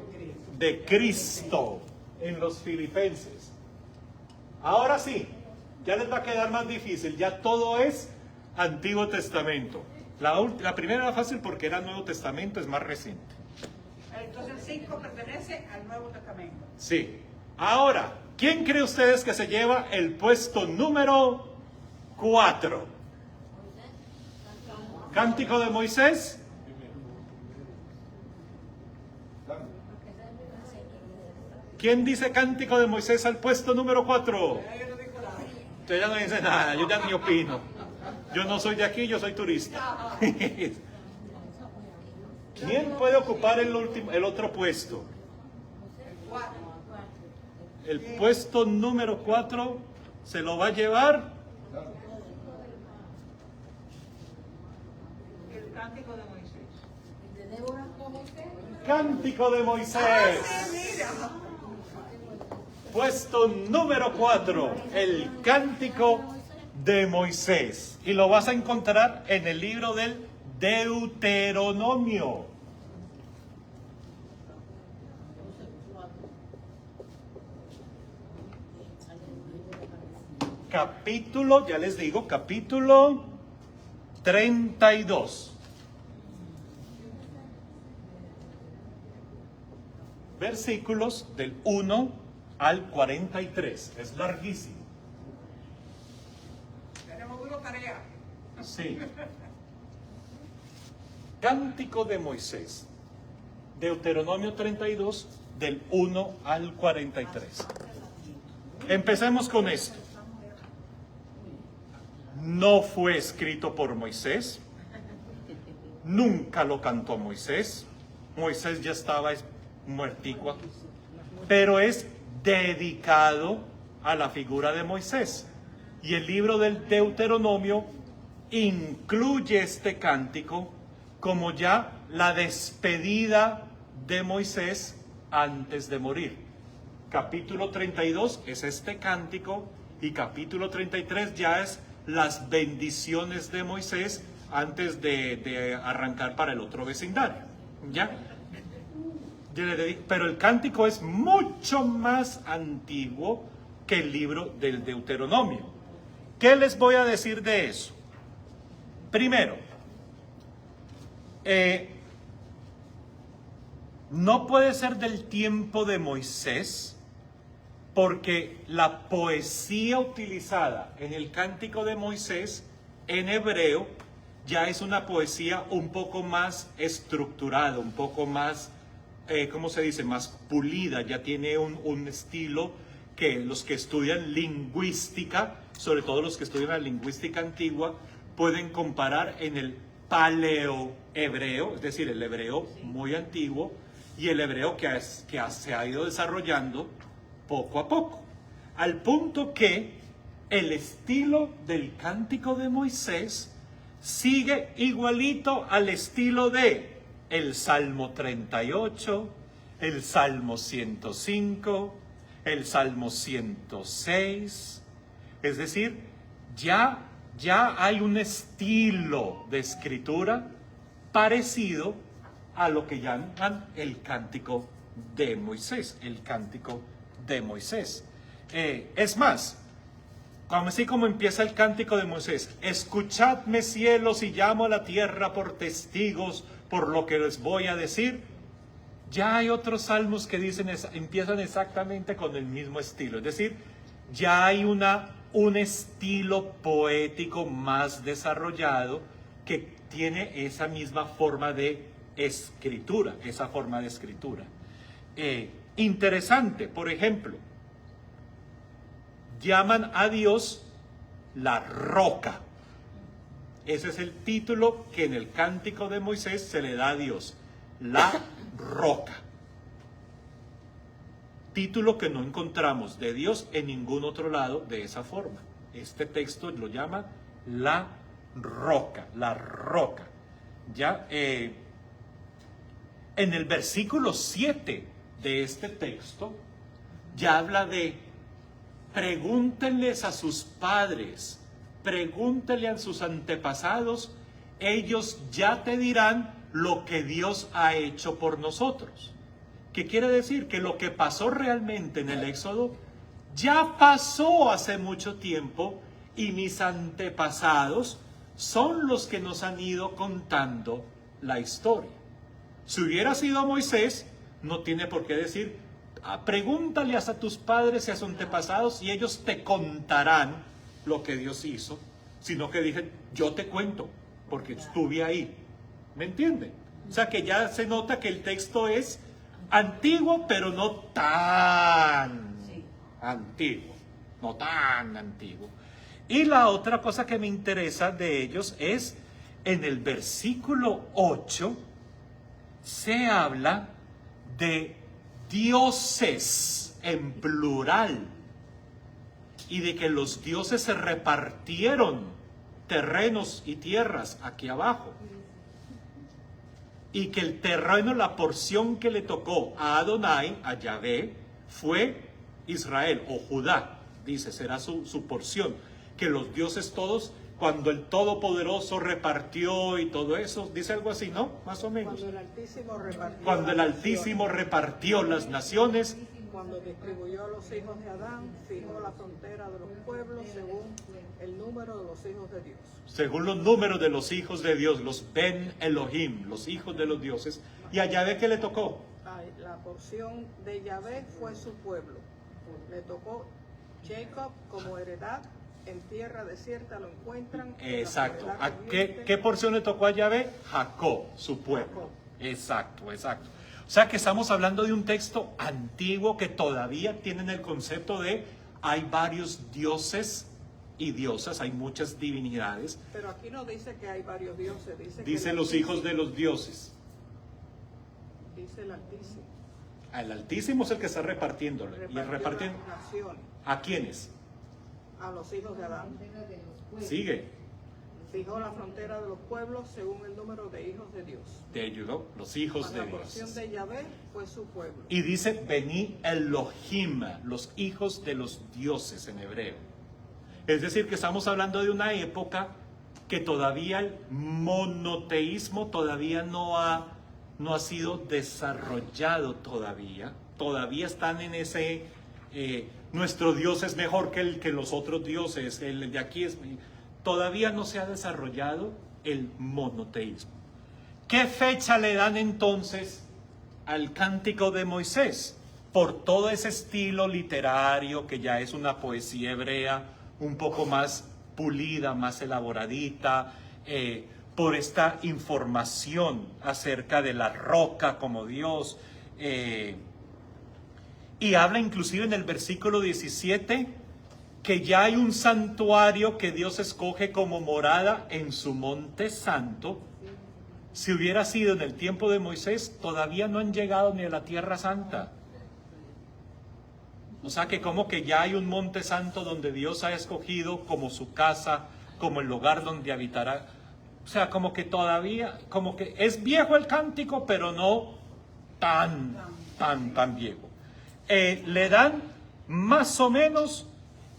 Speaker 1: de Cristo en los Filipenses. Ahora sí, ya les va a quedar más difícil, ya todo es Antiguo Testamento. La primera era fácil porque era Nuevo Testamento, es más reciente.
Speaker 5: Entonces el 5 pertenece al Nuevo Testamento.
Speaker 1: Sí. Ahora, ¿quién cree ustedes que se lleva el puesto número 4? ¿Cántico de Moisés? ¿Quién dice Cántico de Moisés al puesto número 4? Usted ya no dice nada, yo ya ni opino. Yo no soy de aquí, yo soy turista. ¿Quién puede ocupar el otro puesto? El puesto número 4 se lo va a llevar
Speaker 5: El Cántico de Moisés.
Speaker 1: Cántico de Moisés. Puesto número 4, el Cántico de Moisés. Y lo vas a encontrar en el libro del Deuteronomio. Capítulo, ya les digo, capítulo 32. Versículos del 1 al 43. Es larguísimo.
Speaker 5: Tenemos una tarea.
Speaker 1: Sí. Cántico de Moisés. Deuteronomio 32, del 1 al 43. Empecemos con esto. No fue escrito por Moisés. Nunca lo cantó Moisés. Moisés ya estaba muertigua. Pero es dedicado a la figura de Moisés. Y el libro del Deuteronomio incluye este cántico como ya la despedida de Moisés antes de morir. Capítulo 32 es este cántico y capítulo 33 ya es las bendiciones de Moisés antes de arrancar para el otro vecindario. ¿Ya? Pero el cántico es mucho más antiguo que el libro del Deuteronomio. ¿Qué les voy a decir de eso? Primero, no puede ser del tiempo de Moisés, porque la poesía utilizada en el cántico de Moisés en hebreo ya es una poesía un poco más estructurada, un poco más, ¿cómo se dice?, más pulida, ya tiene un estilo que los que estudian lingüística, sobre todo los que estudian la lingüística antigua, pueden comparar en el paleo-hebreo, es decir, el hebreo muy antiguo, y el hebreo que se ha ido desarrollando poco a poco, al punto que el estilo del cántico de Moisés sigue igualito al estilo de el Salmo 38, el Salmo 105, el Salmo 106, es decir, ya hay un estilo de escritura parecido a lo que llaman el cántico de Moisés, el cántico de Moisés. Es más, así como empieza el cántico de Moisés: escuchadme cielos y llamo a la tierra por testigos por lo que les voy a decir. Ya hay otros salmos que empiezan exactamente con el mismo estilo, es decir, ya hay un estilo poético más desarrollado que tiene esa misma forma de escritura, interesante, por ejemplo, llaman a Dios la roca. Ese es el título que en el cántico de Moisés se le da a Dios, la roca. Título que no encontramos de Dios en ningún otro lado de esa forma. Este texto lo llama la roca, la roca. Ya, en el versículo 7 de este texto, ya habla de: pregúntenles a sus padres, pregúntenle a sus antepasados, ellos ya te dirán lo que Dios ha hecho por nosotros. ¿Qué quiere decir? Que lo que pasó realmente en el Éxodo ya pasó hace mucho tiempo, y mis antepasados son los que nos han ido contando la historia. Si hubiera sido Moisés, no tiene por qué decir: pregúntale a tus padres y a sus antepasados y ellos te contarán lo que Dios hizo, sino que dije: yo te cuento porque estuve ahí. ¿Me entienden? O sea que ya se nota que el texto es antiguo, pero no tan antiguo, no tan antiguo. Y la otra cosa que me interesa de ellos es, en el versículo 8, se habla de dioses en plural, y de que los dioses se repartieron terrenos y tierras aquí abajo, y que el terreno, la porción que le tocó a Adonai, a Yahvé, fue Israel o Judá, dice, será su porción, que los dioses todos, cuando el Todopoderoso repartió y todo eso, dice algo así, ¿no? Más o menos. Cuando el Altísimo repartió las naciones.
Speaker 5: Cuando distribuyó a los hijos de Adán, fijó la frontera de los pueblos según el número de los hijos de Dios.
Speaker 1: Según los números de los hijos de Dios, los Ben Elohim, los hijos de los dioses. ¿Y a Yahvé qué le tocó?
Speaker 5: La porción de Yahvé fue su pueblo. Le tocó Jacob como heredad. En tierra desierta lo encuentran.
Speaker 1: Exacto. ¿Qué porción le tocó a Yahvé? Jacob, su pueblo. Exacto. O sea que estamos hablando de un texto antiguo que todavía tiene el concepto de hay varios dioses y diosas, hay muchas divinidades.
Speaker 5: Pero aquí no dice que hay varios dioses,
Speaker 1: dice los hijos de los dioses.
Speaker 5: Dice el Altísimo.
Speaker 1: El Altísimo es el que está repartiéndolo. Y repartiendo. ¿A quiénes?
Speaker 5: A los hijos de Adán.
Speaker 1: Sigue.
Speaker 5: Fijó la frontera de los pueblos según el número de hijos de Dios.
Speaker 1: De ellos, ¿no? Los hijos de Dios.
Speaker 5: La porción de Yahvé fue su pueblo.
Speaker 1: Y dice Beni Elohim, los hijos de los dioses en hebreo. Es decir, que estamos hablando de una época que todavía el monoteísmo todavía no ha sido desarrollado todavía. Todavía están en ese, nuestro Dios es mejor que los otros dioses, el de aquí es... Todavía no se ha desarrollado el monoteísmo. ¿Qué fecha le dan entonces al Cántico de Moisés? Por todo ese estilo literario que ya es una poesía hebrea un poco más pulida, más elaboradita, por esta información acerca de la roca como Dios. Y habla inclusive en el versículo 17 que ya hay un santuario que Dios escoge como morada en su monte santo. Si hubiera sido en el tiempo de Moisés, todavía no han llegado ni a la tierra santa. O sea que como que ya hay un monte santo donde Dios ha escogido como su casa, como el lugar donde habitará. O sea, como que todavía, como que es viejo el cántico, pero no tan viejo. Le dan más o menos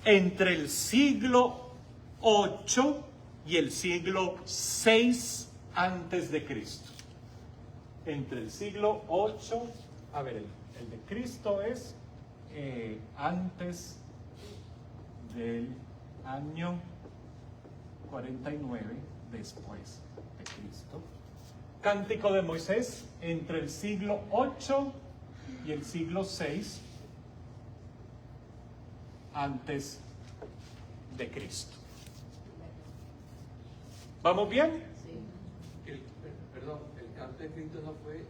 Speaker 1: entre el siglo 8 y el siglo 6 antes de Cristo. Entre el siglo 8, a ver, el de Cristo es antes del año 49 después de Cristo. Cántico de Moisés entre el siglo 8 y el siglo 6 antes de Cristo. ¿Vamos bien?
Speaker 3: Perdón, el canto de Cristo no fue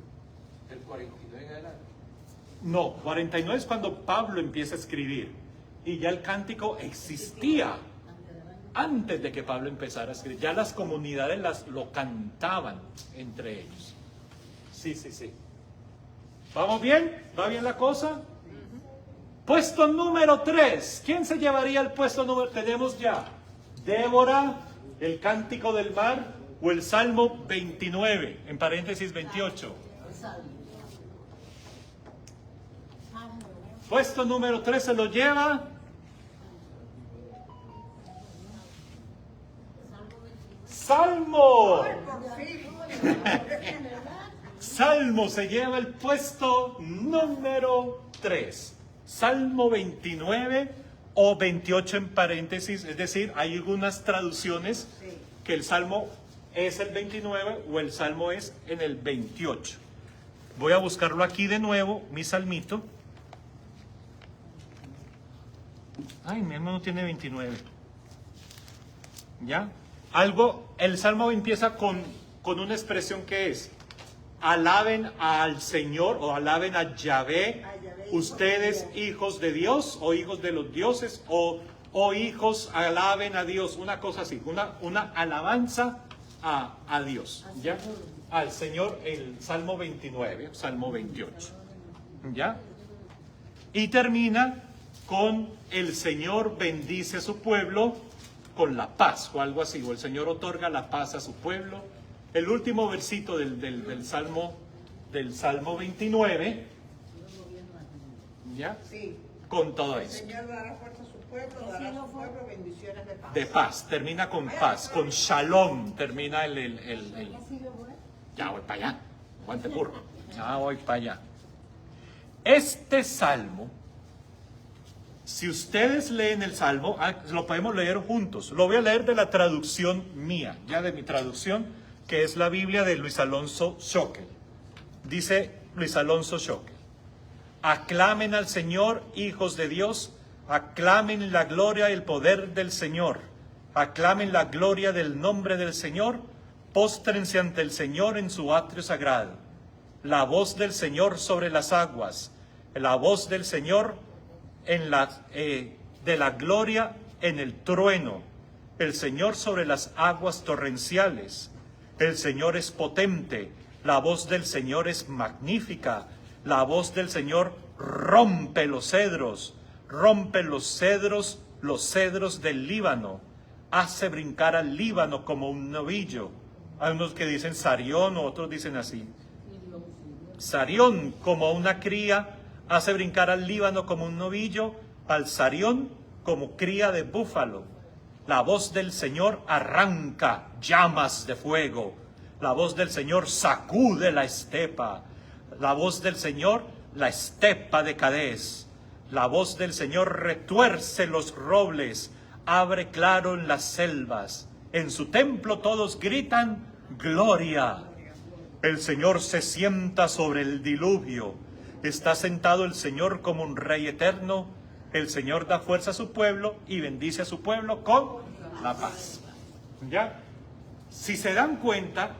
Speaker 3: del 49 en adelante.
Speaker 1: No, 49 es cuando Pablo empieza a escribir. Y ya el cántico existía antes de que Pablo empezara a escribir. Ya las comunidades lo cantaban entre ellos. Sí. ¿Vamos bien? ¿Va bien la cosa? Puesto número 3. ¿Quién se llevaría el puesto número? Tenemos ya Débora, el Cántico del Mar o el Salmo 29, en paréntesis 28. Puesto número 3 se lo lleva Salmo. Salmo se lleva el puesto número 3. Salmo 29 o 28 en paréntesis, es decir, hay algunas traducciones que el Salmo es el 29 o el Salmo es en el 28. Voy a buscarlo aquí de nuevo, mi salmito. Ay, mi hermano tiene 29. ¿Ya? El Salmo empieza con una expresión que es: alaben al Señor o alaben a Yahvé, ustedes hijos de Dios o hijos de los dioses o hijos alaben a Dios, una cosa así, una alabanza a Dios, ¿ya? Al Señor, el Salmo 29, Salmo 28, ¿ya? Y termina con el Señor bendice a su pueblo con la paz o algo así, o el Señor otorga la paz a su pueblo. El último versito del Salmo 29, ¿ya? Sí. Con todo eso.
Speaker 5: El Señor dará fuerza a su pueblo, dará a su pueblo bendiciones de paz.
Speaker 1: De paz, termina con paz, con shalom, termina Ya voy para allá, aguante burro, ya voy para allá. Este Salmo, si ustedes leen el Salmo, lo podemos leer juntos. Lo voy a leer de la traducción mía, ya de mi traducción, que es la Biblia de Luis Alonso Schockel. Dice Luis Alonso Schockel: aclamen al Señor, hijos de Dios, aclamen la gloria y el poder del Señor, aclamen la gloria del nombre del Señor, póstrense ante el Señor en su atrio sagrado. La voz del Señor sobre las aguas, la voz del Señor de la gloria en el trueno, el Señor sobre las aguas torrenciales. El Señor es potente, la voz del Señor es magnífica, la voz del Señor rompe los cedros del Líbano, hace brincar al Líbano como un novillo. Hay unos que dicen Sarión, otros dicen así. Sarión, como una cría, hace brincar al Líbano como un novillo, al Sarión como cría de búfalo. La voz del Señor arranca llamas de fuego. La voz del Señor sacude la estepa. La voz del Señor, la estepa de Cadés. La voz del Señor retuerce los robles, abre claro en las selvas. En su templo todos gritan, gloria. El Señor se sienta sobre el diluvio. Está sentado el Señor como un rey eterno. El Señor da fuerza a su pueblo y bendice a su pueblo con la paz. ¿Ya? Si se dan cuenta,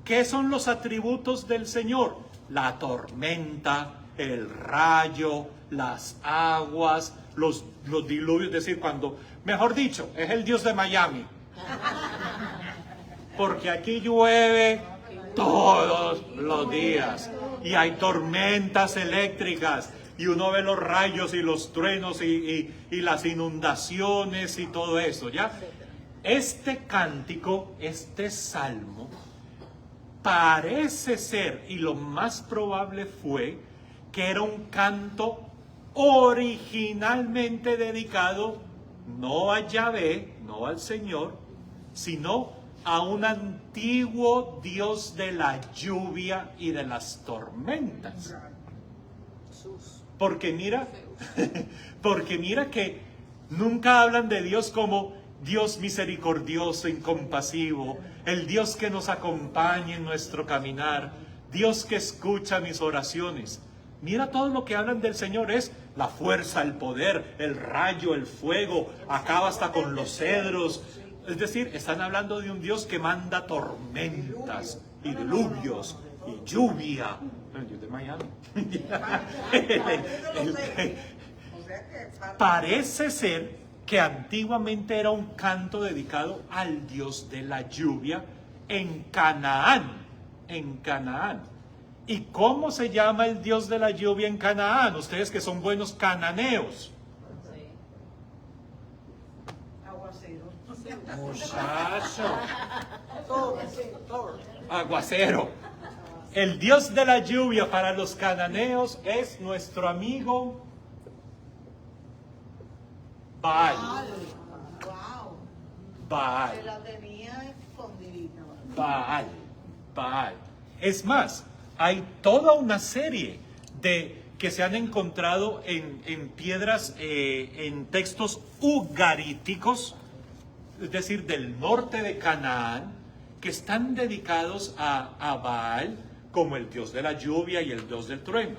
Speaker 1: ¿qué son los atributos del Señor? La tormenta, el rayo, las aguas, los diluvios, es decir, cuando, mejor dicho, es el Dios de Miami. Porque aquí llueve todos los días y hay tormentas eléctricas y uno ve los rayos y los truenos y las inundaciones y todo eso, ¿ya? Este cántico, este salmo, parece ser, y lo más probable fue, que era un canto originalmente dedicado no a Yahvé, no al Señor, sino a un antiguo Dios de la lluvia y de las tormentas. Porque mira que nunca hablan de Dios como Dios misericordioso, incompasivo, el Dios que nos acompaña en nuestro caminar, Dios que escucha mis oraciones. Mira, todo lo que hablan del Señor es la fuerza, el poder, el rayo, el fuego, acaba hasta con los cedros. Es decir, están hablando de un Dios que manda tormentas y diluvios y lluvia. El Dios de Miami. Parece ser que antiguamente era un canto dedicado al Dios de la lluvia en Canaán. En Canaán. ¿Y cómo se llama el Dios de la lluvia en Canaán? Ustedes que son buenos cananeos.
Speaker 4: Aguacero.
Speaker 1: Muchacho. Aguacero. El Dios de la lluvia para los cananeos es nuestro amigo Baal.
Speaker 4: Wow.
Speaker 1: Baal.
Speaker 4: Se la tenía escondidita.
Speaker 1: Baal. Es más, hay toda una serie que se han encontrado en piedras, en textos ugaríticos, es decir, del norte de Canaán, que están dedicados a Baal como el dios de la lluvia y el dios del trueno.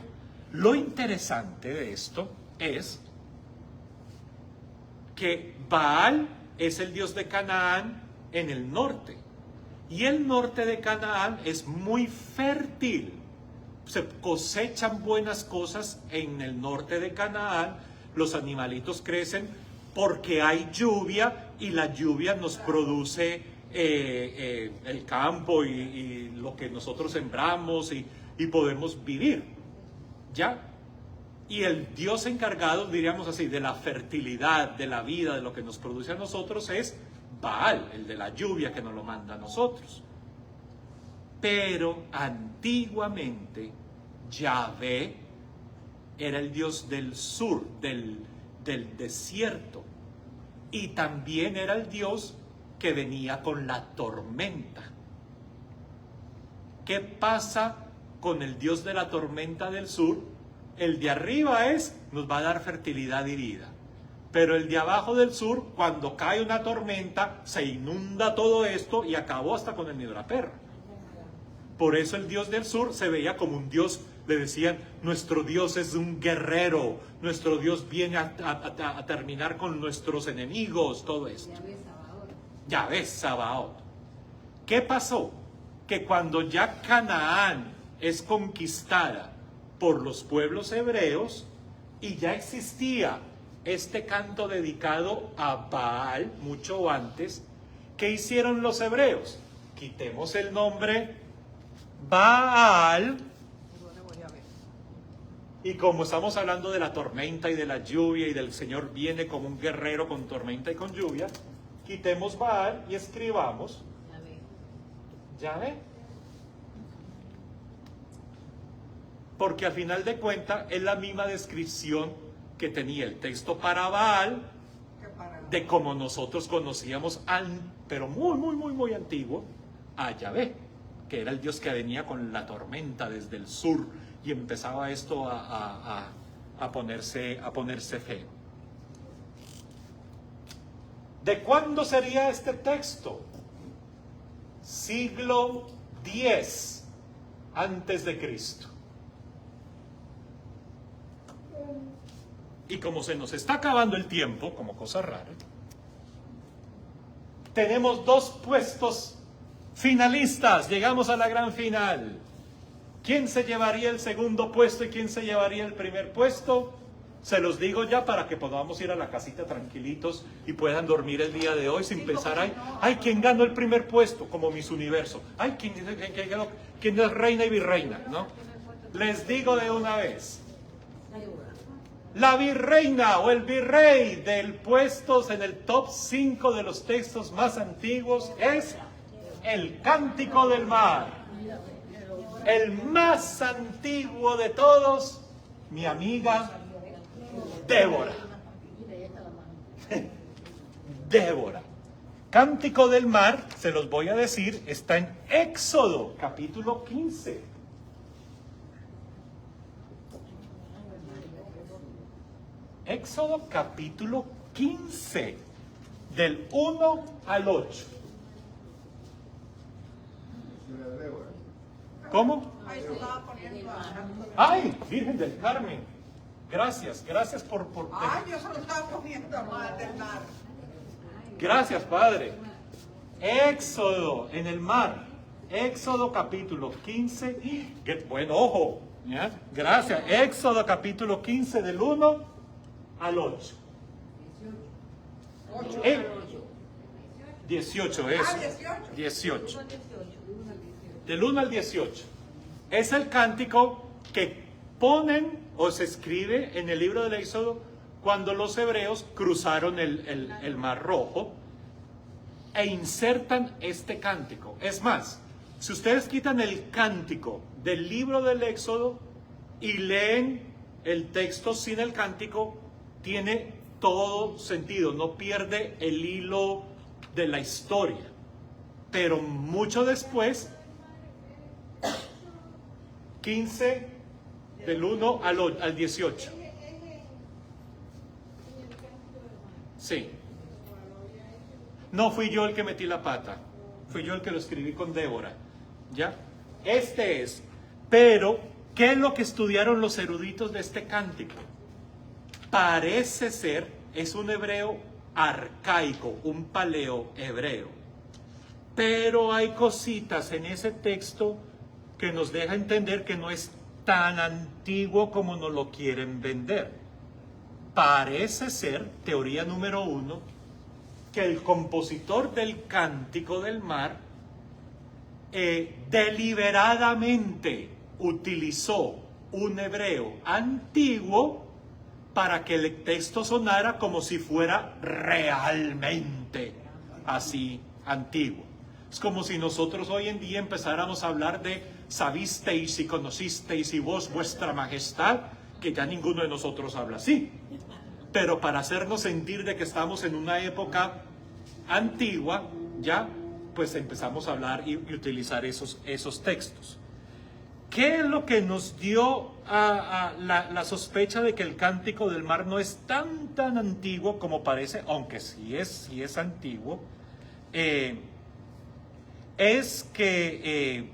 Speaker 1: Lo interesante de esto es que Baal es el dios de Canaán en el norte. Y el norte de Canaán es muy fértil. Se cosechan buenas cosas en el norte de Canaán. Los animalitos crecen porque hay lluvia y la lluvia nos produce el campo y lo que nosotros sembramos y podemos vivir. ¿Ya? Y el Dios encargado, diríamos así, de la fertilidad, de la vida, de lo que nos produce a nosotros es Baal, el de la lluvia que nos lo manda a nosotros. Pero antiguamente Yahvé era el Dios del sur, del desierto. Y también era el Dios que venía con la tormenta. ¿Qué pasa con el Dios de la tormenta del sur? El de arriba nos va a dar fertilidad y vida. Pero el de abajo del sur, cuando cae una tormenta, se inunda todo esto y acabó hasta con el nido de la perra. Por eso el Dios del sur se veía como un Dios, le decían, nuestro Dios es un guerrero, nuestro Dios viene a terminar con nuestros enemigos, todo esto. Yahvé Sabaoth. ¿Qué pasó? Que cuando ya Canaán es conquistada por los pueblos hebreos y ya existía este canto dedicado a Baal mucho antes, ¿qué hicieron los hebreos? Quitemos el nombre Baal y como estamos hablando de la tormenta y de la lluvia y del Señor viene como un guerrero con tormenta y con lluvia, quitemos Baal y escribamos Yahvé. Porque al final de cuentas es la misma descripción que tenía el texto para Baal de como nosotros conocíamos, pero muy antiguo, a Yahvé, que era el Dios que venía con la tormenta desde el sur y empezaba esto a ponerse feo. ¿De cuándo sería este texto? Siglo X antes de Cristo. Y como se nos está acabando el tiempo, como cosa rara, tenemos 2 puestos finalistas. Llegamos a la gran final. ¿Quién se llevaría el segundo puesto y quién se llevaría el primer puesto? Se los digo ya para que podamos ir a la casita tranquilitos y puedan dormir el día de hoy sin pensar, ay, ¿quién ganó el primer puesto? Como Miss Universo. Ay, ¿quién es reina y virreina? ¿No? Les digo de una vez. La virreina o el virrey del puestos en el top 5 de los textos más antiguos es el Cántico del Mar. El más antiguo de todos, mi amiga Débora. Débora. Cántico del Mar, se los voy a decir, está en Éxodo, capítulo 15. Éxodo, capítulo 15, del 1 al 8. ¿Cómo? ¡Ay, Virgen del Carmen! Gracias por...
Speaker 5: Yo se lo estaba poniendo más del mar.
Speaker 1: Gracias, Padre. Éxodo, en el mar. Éxodo, capítulo 15. Buen ojo. ¿Ya? Gracias. Éxodo, capítulo 15, del 1 al 8. 18 es. 18. Del 1 al 18. Es el cántico que ponen o se escribe en el libro del Éxodo cuando los hebreos cruzaron el Mar Rojo e insertan este cántico. Es más, si ustedes quitan el cántico del libro del Éxodo y leen el texto sin el cántico, tiene todo sentido, no pierde el hilo de la historia. Pero mucho después, 15 del 1 al 18. Sí. No fui yo el que metí la pata, fui yo el que lo escribí con Débora. ¿Ya? Este es. Pero, ¿qué es lo que estudiaron los eruditos de este cántico? Parece ser, es un hebreo arcaico, un paleo hebreo. Pero hay cositas en ese texto que nos deja entender que no es tan antiguo como nos lo quieren vender. Parece ser, teoría número 1, que el compositor del Cántico del Mar deliberadamente utilizó un hebreo antiguo para que el texto sonara como si fuera realmente así antiguo. Es como si nosotros hoy en día empezáramos a hablar de sabisteis y conocisteis y vos vuestra majestad, que ya ninguno de nosotros habla así. Pero para hacernos sentir de que estamos en una época antigua, ya pues empezamos a hablar y utilizar esos textos. ¿Qué es lo que nos dio la sospecha de que el Cántico del Mar no es tan antiguo como parece, aunque sí es antiguo? Es que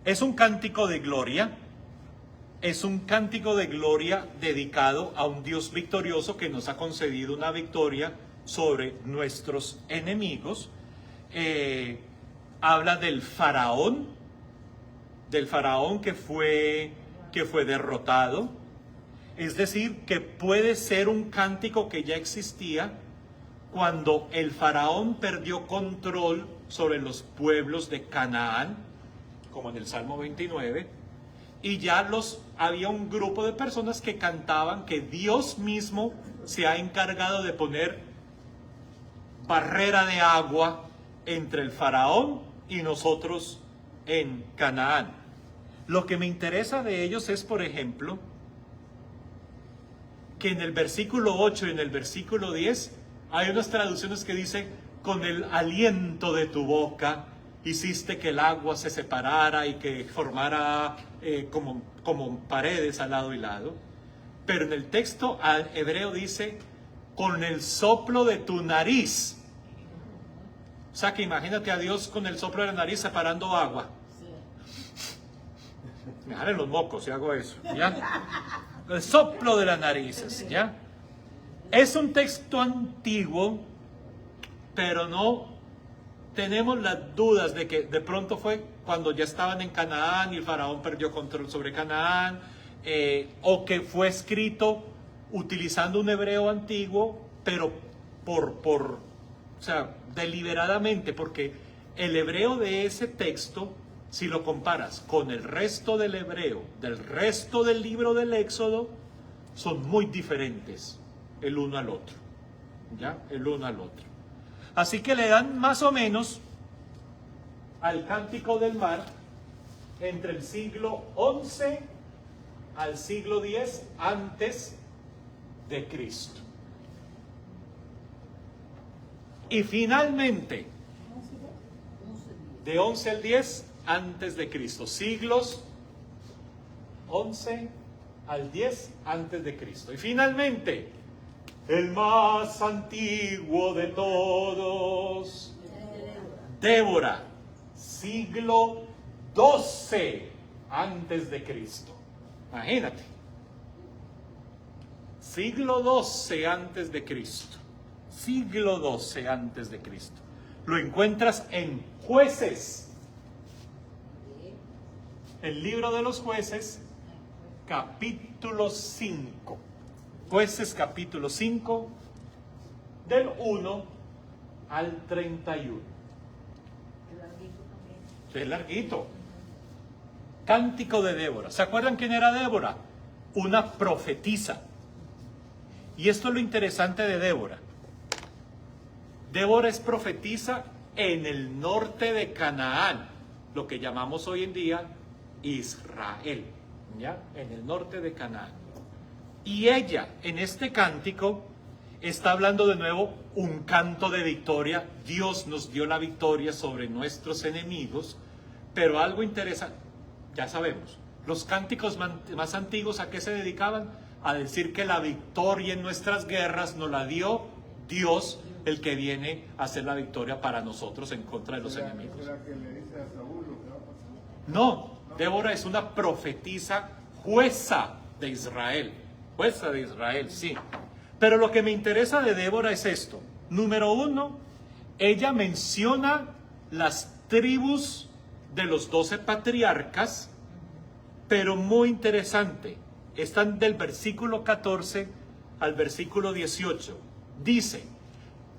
Speaker 1: es un cántico de gloria, es un cántico de gloria dedicado a un Dios victorioso que nos ha concedido una victoria sobre nuestros enemigos. Habla del faraón que fue derrotado. Es decir, que puede ser un cántico que ya existía cuando el faraón perdió control sobre los pueblos de Canaán, como en el Salmo 29, y ya había un grupo de personas que cantaban que Dios mismo se ha encargado de poner barrera de agua entre el faraón y nosotros en Canaán. Lo que me interesa de ellos es, por ejemplo, que en el versículo 8 y en el versículo 10 Hay unas traducciones que dicen, con el aliento de tu boca hiciste que el agua se separara y que formara como paredes al lado y lado. Pero en el texto hebreo dice, con el soplo de tu nariz. O sea que imagínate a Dios con el soplo de la nariz separando agua. Me jalen los mocos si hago eso, ¿ya? El soplo de las narices, ¿ya? Es un texto antiguo, pero no tenemos las dudas de que de pronto fue cuando ya estaban en Canaán y el faraón perdió control sobre Canaán, o que fue escrito utilizando un hebreo antiguo, pero o sea, deliberadamente, porque el hebreo de ese texto, si lo comparas con el resto del hebreo, del resto del libro del Éxodo, son muy diferentes el uno al otro, ¿ya? El uno al otro. Así que le dan más o menos al Cántico del Mar entre el siglo XI al siglo X antes de Cristo. Y finalmente, de 11 al 10 antes de Cristo, siglos 11 al 10 antes de Cristo. Y finalmente, el más antiguo de todos, Débora, siglo 12 antes de Cristo. Imagínate. Siglo 12 antes de Cristo. Siglo 12 antes de Cristo. Lo encuentras en Jueces. El libro de los Jueces, capítulo 5. Jueces capítulo 5, del 1 al 31. Es larguito. Cántico de Débora. ¿Se acuerdan quién era Débora? Una profetisa. Y esto es lo interesante de Débora. Débora es profetisa en el norte de Canaán, lo que llamamos hoy en día Israel, ¿ya? En el norte de Canaán. Y ella, en este cántico, está hablando de nuevo un canto de victoria. Dios nos dio la victoria sobre nuestros enemigos, pero algo interesante, ya sabemos, los cánticos más antiguos, ¿a qué se dedicaban? A decir que la victoria en nuestras guerras nos la dio Dios, el que viene a hacer la victoria para nosotros en contra de los enemigos.
Speaker 8: ¿Será que le dice a Saúl lo que va a pasar?
Speaker 1: No, Débora es una profetisa jueza de Israel. Jueza de Israel, sí. Pero lo que me interesa de Débora es esto. Número 1, ella menciona las tribus de los 12 patriarcas, pero muy interesante. Están del versículo 14 al versículo 18. Dice,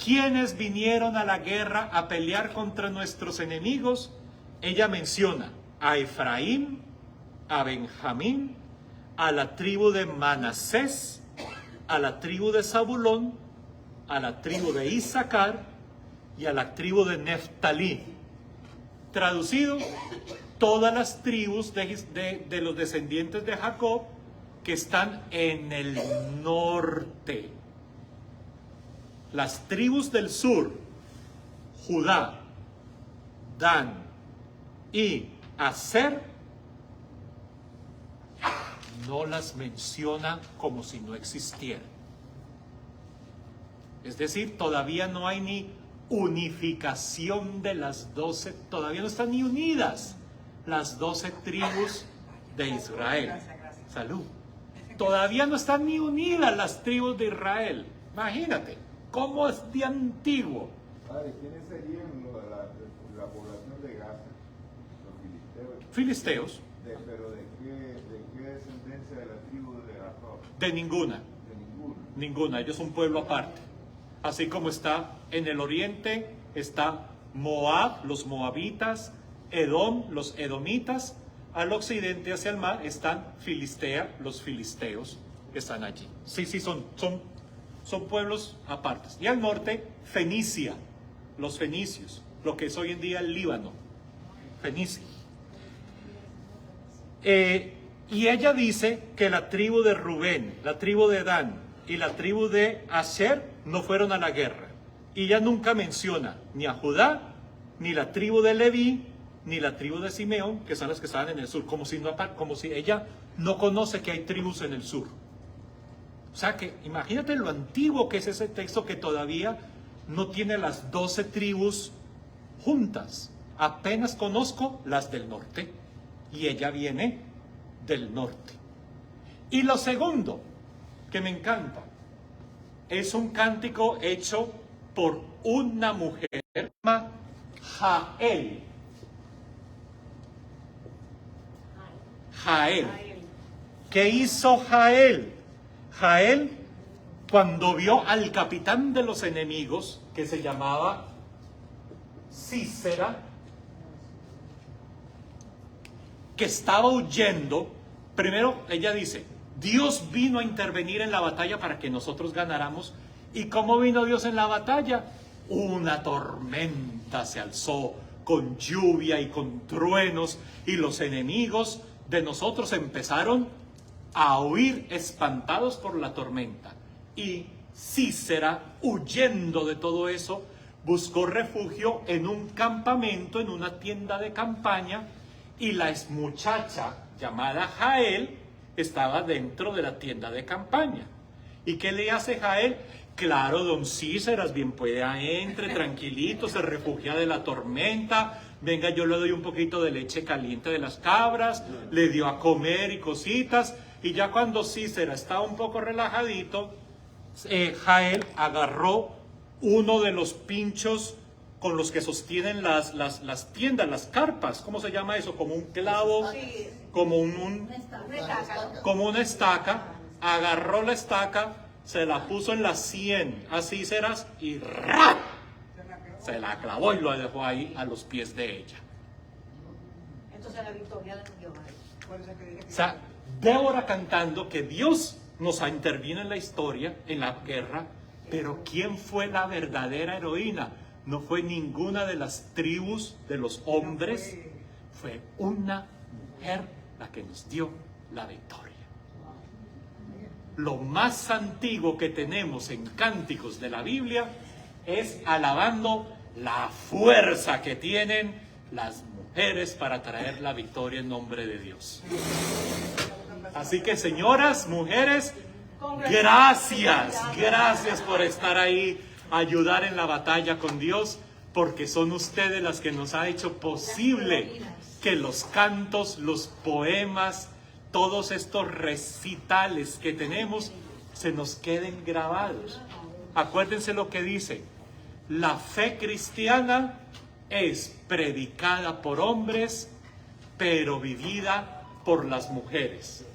Speaker 1: ¿quiénes vinieron a la guerra a pelear contra nuestros enemigos? Ella menciona a Efraín, a Benjamín, a la tribu de Manasés, a la tribu de Zabulón, a la tribu de Isaacar y a la tribu de Neftalí. Traducido, todas las tribus de los descendientes de Jacob que están en el norte. Las tribus del sur, Judá, Dan y Aser, no las menciona como si no existieran. Es decir, todavía no hay ni unificación de las 12, todavía no están ni unidas las 12 tribus de Israel. Salud. Todavía no están ni unidas las tribus de Israel. Imagínate, cómo es de antiguo.
Speaker 8: Padre, ¿quiénes serían la población de Gaza? Los filisteos.
Speaker 1: Filisteos,
Speaker 8: ¿Pero de qué descendencia de la tribu de Jacob?
Speaker 1: de ninguna.
Speaker 8: De ninguna.
Speaker 1: Ninguna, ellos son un pueblo aparte. Así como está en el oriente, está Moab, los moabitas, Edom, los edomitas. Al occidente, hacia el mar, están Filistea, los filisteos que están allí. Sí, son pueblos apartes. Y al norte, Fenicia, los fenicios, lo que es hoy en día el Líbano. Fenicia. Y ella dice que la tribu de Rubén, la tribu de Dan y la tribu de Aser no fueron a la guerra. Y ella nunca menciona ni a Judá, ni la tribu de Leví, ni la tribu de Simeón, que son las que estaban en el sur, como si ella no conoce que hay tribus en el sur. O sea que imagínate lo antiguo que es ese texto, que todavía no tiene las 12 tribus juntas. Apenas conozco las del norte, y ella viene del norte. Y lo segundo, que me encanta, es un cántico hecho por una mujer, Jael. Jael. ¿Qué hizo Jael? Jael, cuando vio al capitán de los enemigos, que se llamaba Sísera, que estaba huyendo, primero ella dice, Dios vino a intervenir en la batalla para que nosotros ganáramos. ¿Y cómo vino Dios en la batalla? Una tormenta se alzó con lluvia y con truenos, y los enemigos de nosotros empezaron a huir espantados por la tormenta. Y Sísera, huyendo de todo eso, buscó refugio en un campamento, en una tienda de campaña, y la muchacha llamada Jael estaba dentro de la tienda de campaña. ¿Y qué le hace Jael? Claro, don Cíceras, bien pueda, entre tranquilito, se refugia de la tormenta. Venga, yo le doy un poquito de leche caliente de las cabras, le dio a comer y cositas. Y ya cuando Cíceras estaba un poco relajadito, Jael agarró uno de los pinchos con los que sostienen las tiendas, las carpas. ¿Cómo se llama eso? Como un clavo, como como una estaca. Agarró la estaca, se la puso en la sien a Cíceras y ¡ra! Se la clavó y lo dejó ahí a los pies de ella.
Speaker 4: Entonces la victoria de Dios.
Speaker 1: O sea, Débora cantando que Dios nos intervino en la historia, en la guerra, pero ¿quién fue la verdadera heroína? No fue ninguna de las tribus de los hombres, fue una mujer la que nos dio la victoria. Lo más antiguo que tenemos en cánticos de la Biblia es alabando la fuerza que tienen las mujeres para traer la victoria en nombre de Dios. Así que, señoras, mujeres, gracias por estar ahí, ayudar en la batalla con Dios, porque son ustedes las que nos ha hecho posible que los cantos, los poemas, todos estos recitales que tenemos se nos queden grabados. Acuérdense lo que dice: la fe cristiana es predicada por hombres, pero vivida por las mujeres.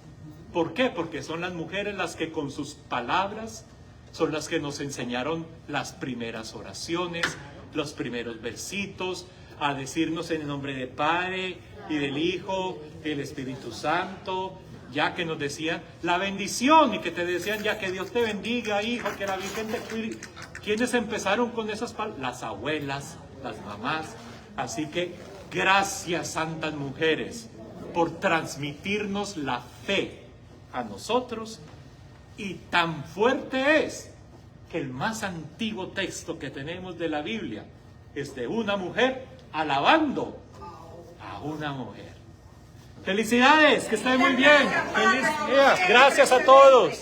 Speaker 1: ¿Por qué? Porque son las mujeres las que con sus palabras son las que nos enseñaron las primeras oraciones, los primeros versitos, a decirnos en el nombre del Padre y del Hijo y del Espíritu Santo, ya que nos decían la bendición y que te decían ya que Dios te bendiga, hijo, que la Virgen te cuide. ¿Quiénes empezaron con esas palabras? Las abuelas, las mamás. Así que gracias, santas mujeres, por transmitirnos la fe a nosotros. Y tan fuerte es que el más antiguo texto que tenemos de la Biblia es de una mujer alabando a una mujer. ¡Felicidades! ¡Que estén muy bien! ¡Feliz día! Gracias a todos.